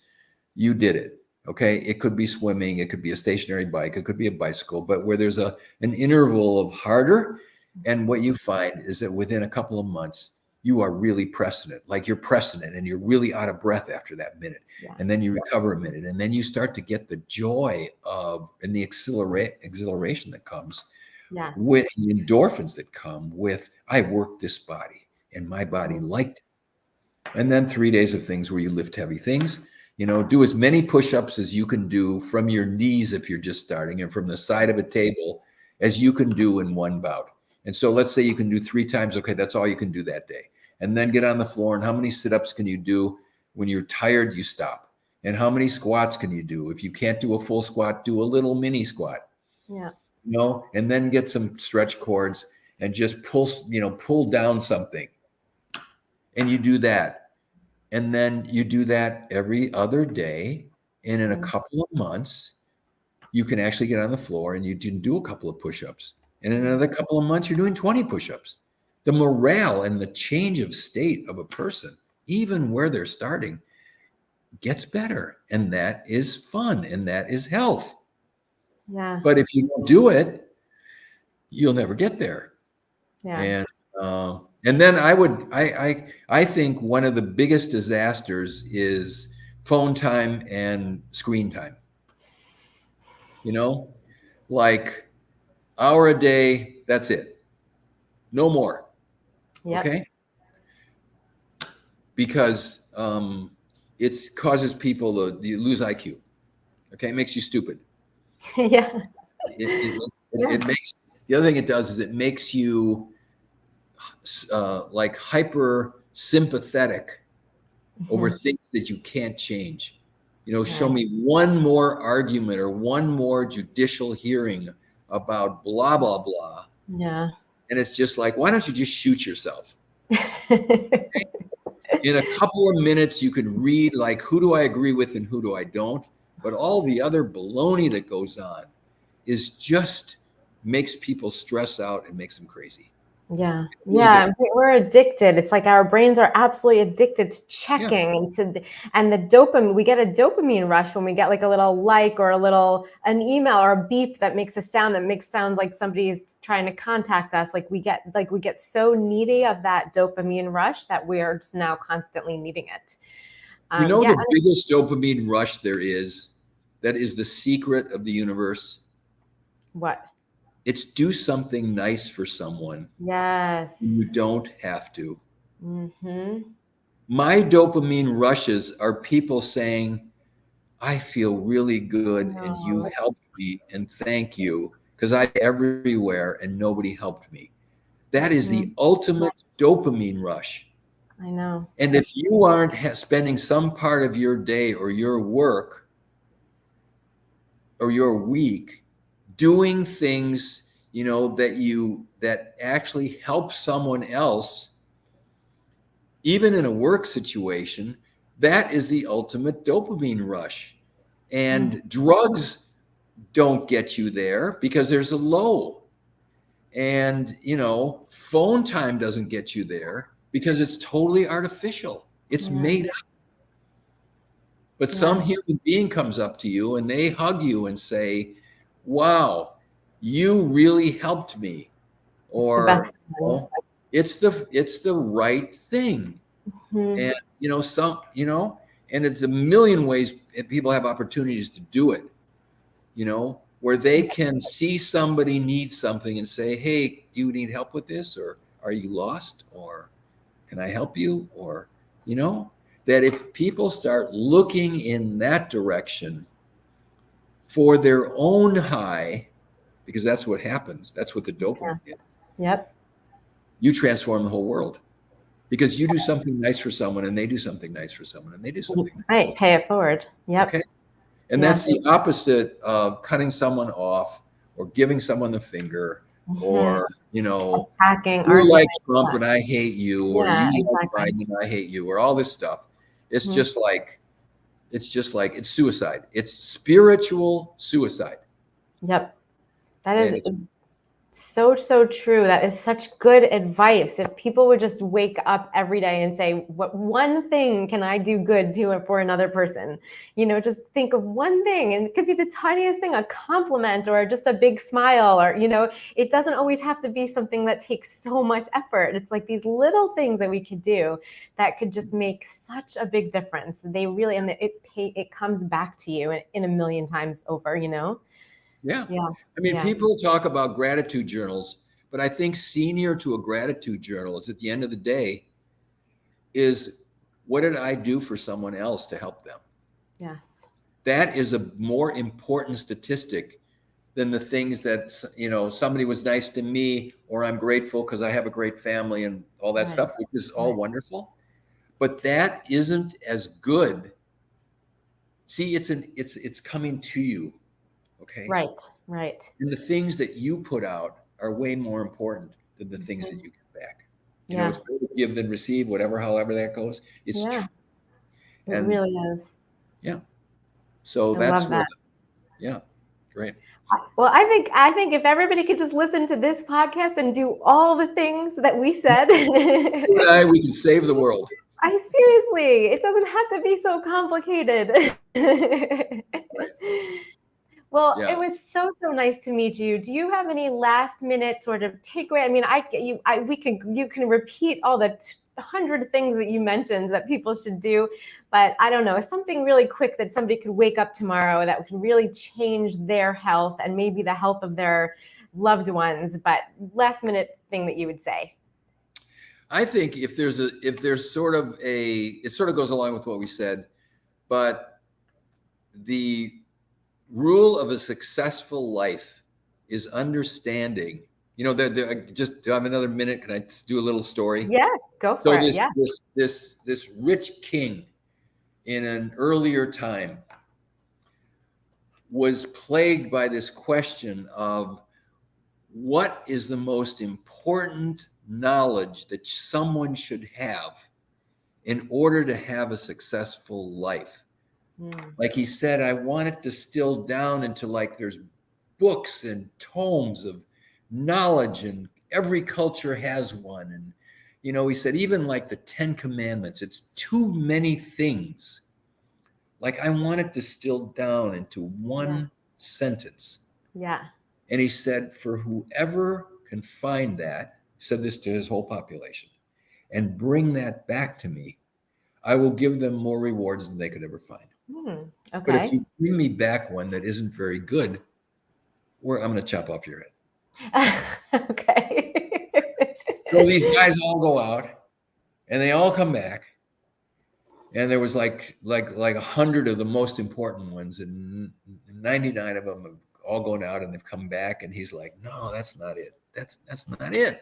You did it. Okay, it could be swimming, it could be a stationary bike, it could be a bicycle, but where there's an interval of harder. And what you find is that within a couple of months, you are really pressing it, like you're pressing it, and you're really out of breath after that minute. Yeah. And then you recover a minute, and then you start to get the joy of and the exhilaration that comes with the endorphins that come with, I worked this body, and my body liked it. And then 3 days of things where you lift heavy things. Do as many push-ups as you can do from your knees if you're just starting, and from the side of a table as you can do in one bout. And so let's say you can do 3 times. Okay, that's all you can do that day. And then get on the floor, and how many sit-ups can you do? When you're tired, you stop. And how many squats can you do? If you can't do a full squat, do a little mini squat. Yeah. And then get some stretch cords and just pull down something. And you do that. And then you do that every other day. And in a couple of months, you can actually get on the floor and you can do a couple of push-ups. And in another couple of months, you're doing 20 push-ups. The morale and the change of state of a person, even where they're starting, gets better. And that is fun. And that is health. Yeah. But if you don't do it, you'll never get there. Yeah. And then I think one of the biggest disasters is phone time and screen time. Like hour a day, that's it. No more. Yep. Okay. Because it causes people to lose IQ. Okay. It makes you stupid. Yeah. It makes, the other thing it does is it makes you like hyper sympathetic over things that you can't change. Show me one more argument or one more judicial hearing about blah, blah, blah. Yeah. And it's just like, why don't you just shoot yourself? In a couple of minutes, you can read like, who do I agree with and who do I don't? But all the other baloney that goes on is just makes people stress out and makes them crazy. Yeah. Yeah. We're addicted. It's like our brains are absolutely addicted to checking and the dopamine. We get a dopamine rush when we get like a little like or an email or a beep that makes a sound like somebody is trying to contact us. We get so needy of that dopamine rush that we're just now constantly needing it. The biggest dopamine rush there is, that is the secret of the universe. What? It's do something nice for someone. Yes. You don't have to. Mm-hmm. My dopamine rushes are people saying, I feel really good and you helped me and thank you because I'm everywhere and nobody helped me. That is the ultimate dopamine rush. I know. And if you aren't spending some part of your day or your work or your week doing things, that actually help someone else, even in a work situation, that is the ultimate dopamine rush. And drugs don't get you there because there's a low. And, phone time doesn't get you there because it's totally artificial. It's made up. But some human being comes up to you and they hug you and say, wow, you really helped me. Or it's the right thing. And, and it's a million ways people have opportunities to do it, where they can see somebody need something and say, hey, do you need help with this? Or are you lost? Or can I help you? Or, that if people start looking in that direction for their own high, because that's what happens. That's what the dopamine is. Yep. You transform the whole world because you do something nice for someone and they do something nice for someone and they do something nice. Right. Pay it forward. Yep. Okay. And that's the opposite of cutting someone off or giving someone the finger or, attacking. You like Trump and I hate you, or you like exactly. Biden and I hate you, or all this stuff. It's just like, it's suicide. It's spiritual suicide. Yep. That is so true. That is such good advice. If people would just wake up every day and say, what one thing can I do good to for another person? Just think of one thing, and it could be the tiniest thing, a compliment or just a big smile, or, it doesn't always have to be something that takes so much effort. It's like these little things that we could do that could just make such a big difference. They really, and it comes back to you in a million times over, Yeah. I mean, people talk about gratitude journals, but I think senior to a gratitude journal is at the end of the day is, what did I do for someone else to help them? Yes. That is a more important statistic than the things that, somebody was nice to me, or I'm grateful because I have a great family and all that stuff, which is all wonderful. But that isn't as good. See, it's coming to you. Okay. Right. And the things that you put out are way more important than the things that you get back. It's better to give than receive, however that goes. It's true. It really is. Yeah. So I love that. Great. Well, I think if everybody could just listen to this podcast and do all the things that we said, You and I, we can save the world. Seriously, it doesn't have to be so complicated. Right. Well, it was so nice to meet you. Do you have any last minute sort of takeaway? I mean, you can repeat all the 100 things that you mentioned that people should do, but I don't know, something really quick that somebody could wake up tomorrow that could really change their health and maybe the health of their loved ones, but last minute thing that you would say. I think it sort of goes along with what we said, but the rule of a successful life is understanding. Just do I have another minute? Can I do a little story? Yeah, go for it. This rich king in an earlier time was plagued by this question of what is the most important knowledge that someone should have in order to have a successful life. Like he said, I want it distilled down into there's books and tomes of knowledge, and every culture has one. And, he said, even like the 10 Commandments, it's too many things. I want it distilled down into one sentence. Yeah. And he said, for whoever can find that, he said this to his whole population, and bring that back to me, I will give them more rewards than they could ever find. Okay. But if you bring me back one that isn't very good, I'm going to chop off your head. Okay. So these guys all go out and they all come back. And there was like 100 of the most important ones, and 99 of them have all gone out and they've come back. And he's like, no, that's not it. That's not it.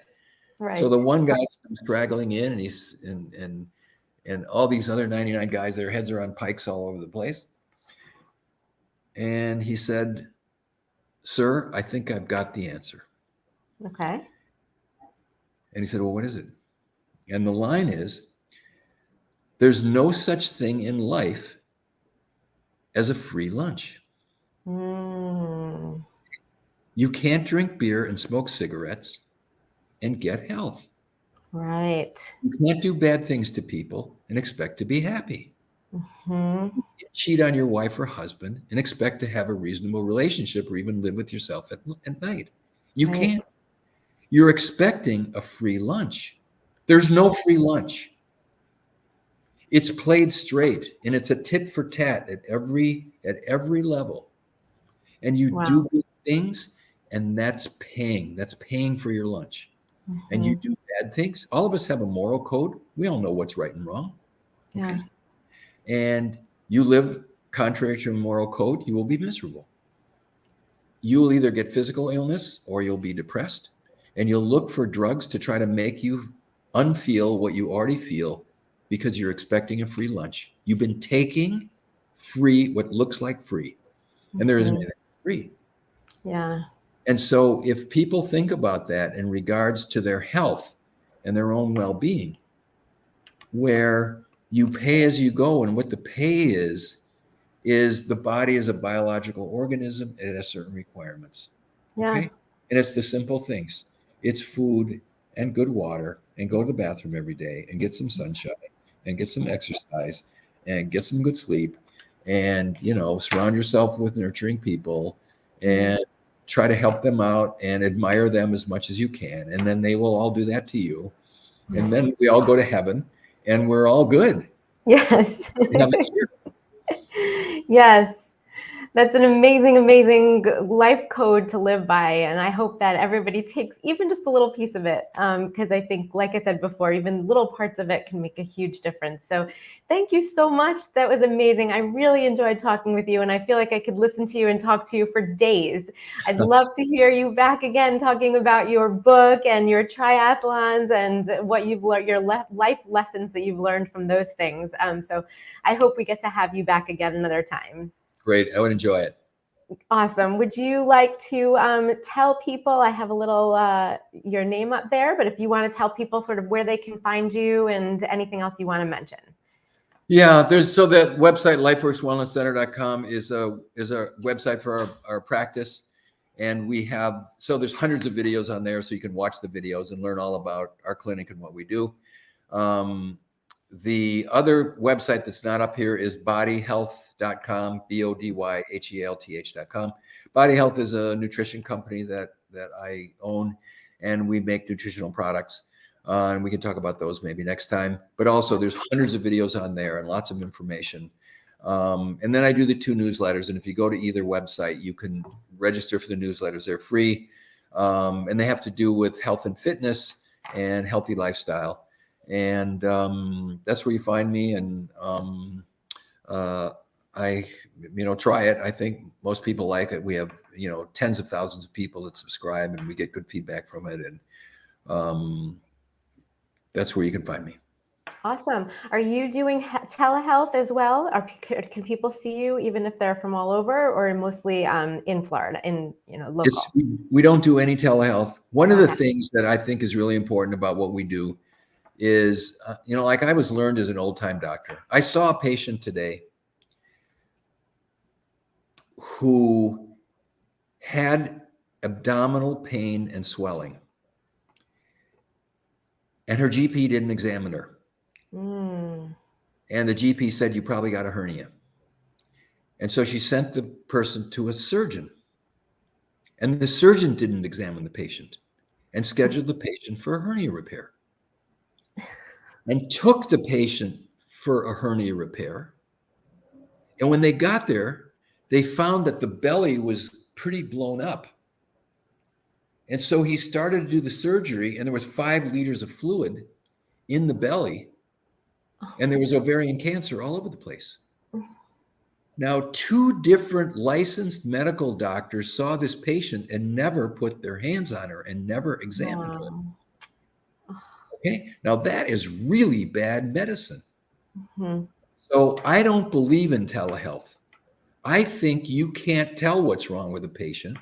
Right. So the one guy comes straggling in, and he's and all these other 99 guys, their heads are on pikes all over the place. And he said, sir, I think I've got the answer. Okay. And he said, well, what is it? And the line is, there's no such thing in life as a free lunch. You can't drink beer and smoke cigarettes and get health. Right. You can't do bad things to people and expect to be happy. Mm-hmm. You can't cheat on your wife or husband and expect to have a reasonable relationship or even live with yourself at night. You Right. can't. You're expecting a free lunch. There's no free lunch. It's played straight, and it's a tit for tat at every level. And you Wow. do good things, and that's paying. That's paying for your lunch. And you do bad things. All of us have a moral code. We all know what's right and wrong. Yeah. And you live contrary to your moral code, you will be miserable. You will either get physical illness or you'll be depressed. And you'll look for drugs to try to make you unfeel what you already feel because you're expecting a free lunch. You've been taking free, what looks like free, and there isn't anything free. Yeah. And so if people think about that in regards to their health and their own well-being, where you pay as you go, and what the pay is the body is a biological organism. It has certain requirements. Yeah. Okay. And it's the simple things. It's food and good water, and go to the bathroom every day and get some sunshine and get some exercise and get some good sleep, and, you know, surround yourself with nurturing people and try to help them out and admire them as much as you can. And then they will all do that to you. And then we all go to heaven and we're all good. Yes. Yes. That's an amazing, amazing life code to live by. And I hope that everybody takes even just a little piece of it. Because I think, like I said before, even little parts of it can make a huge difference. So thank you so much. That was amazing. I really enjoyed talking with you. And I feel like I could listen to you and talk to you for days. I'd love to hear you back again talking about your book and your triathlons and what you've learned, your life lessons that you've learned from those things. So I hope we get to have you back again another time. Great. I would enjoy it. Awesome. Would you like to tell people, I have a little, your name up there, but if you want to tell people sort of where they can find you and anything else you want to mention. Yeah, so that website, lifeworkswellnesscenter.com, is a website for our practice. And there's hundreds of videos on there, so you can watch the videos and learn all about our clinic and what we do. The other website that's not up here is bodyhealth.com, BODYHEALTH.com. Body Health is a nutrition company that I own, and we make nutritional products. And we can talk about those maybe next time. But also there's hundreds of videos on there and lots of information. And then I do the 2 newsletters. And if you go to either website, you can register for the newsletters. They're free. And they have to do with health and fitness and healthy lifestyle. And that's where you find me. And I try it. I think most people like it. We have, tens of thousands of people that subscribe, and we get good feedback from it. And that's where you can find me. Awesome. Are you doing telehealth as well? Can people see you even if they're from all over, or mostly in Florida, local? We don't do any telehealth. One of the things that I think is really important about what we do is, like I was learned as an old-time doctor. I saw a patient today who had abdominal pain and swelling, and her GP didn't examine her. And the GP said, "You probably got a hernia." And so she sent the person to a surgeon, and the surgeon didn't examine the patient and scheduled the patient for a hernia repair, and took the patient for a hernia repair. And when they got there, they found that the belly was pretty blown up. And so he started to do the surgery, and there was 5 liters of fluid in the belly, and there was ovarian cancer all over the place. Now, 2 different licensed medical doctors saw this patient and never put their hands on her and never examined her. Okay, now that is really bad medicine. So I don't believe in telehealth. I think you can't tell what's wrong with a patient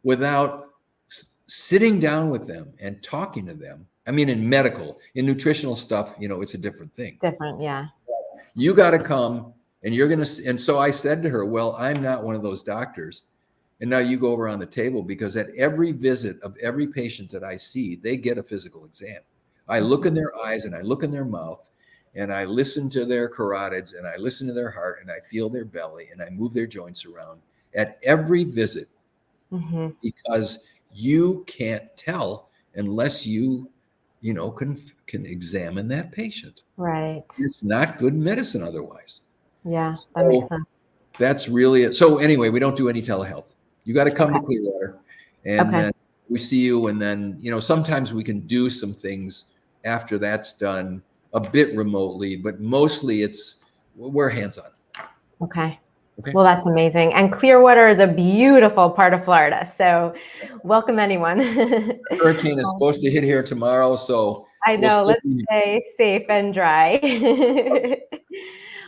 without sitting down with them and talking to them. I mean, in nutritional stuff, it's a different thing. Different, yeah. You got to come, and you're going to, and so I said to her, well, I'm not one of those doctors. And now you go over on the table, because at every visit of every patient that I see, they get a physical exam. I look in their eyes and I look in their mouth and I listen to their carotids and I listen to their heart and I feel their belly and I move their joints around at every visit, because you can't tell unless you can examine that patient. Right. It's not good medicine otherwise. Yeah, that makes sense. That's really it. So anyway, we don't do any telehealth. You got to come to Clearwater, and then we see you. And then, sometimes we can do some things after that's done a bit remotely, but mostly we're hands-on. Okay. Well, that's amazing. And Clearwater is a beautiful part of Florida. So welcome anyone. The hurricane is supposed to hit here tomorrow. So I know, let's stay safe and dry.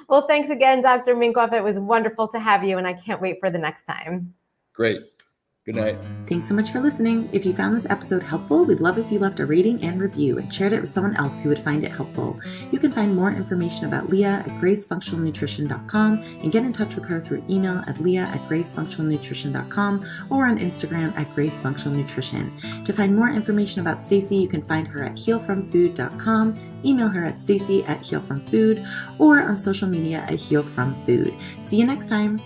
Well, thanks again, Dr. Minkoff. It was wonderful to have you, and I can't wait for the next time. Great. Good night. Thanks so much for listening. If you found this episode helpful, we'd love if you left a rating and review and shared it with someone else who would find it helpful. You can find more information about Leah at gracefunctionalnutrition.com and get in touch with her through email at leah@gracefunctionalnutrition.com or on Instagram at gracefunctionalnutrition. To find more information about Stacy, you can find her at healfromfood.com, email her at stacy@healfromfood, or on social media at healfromfood. See you next time.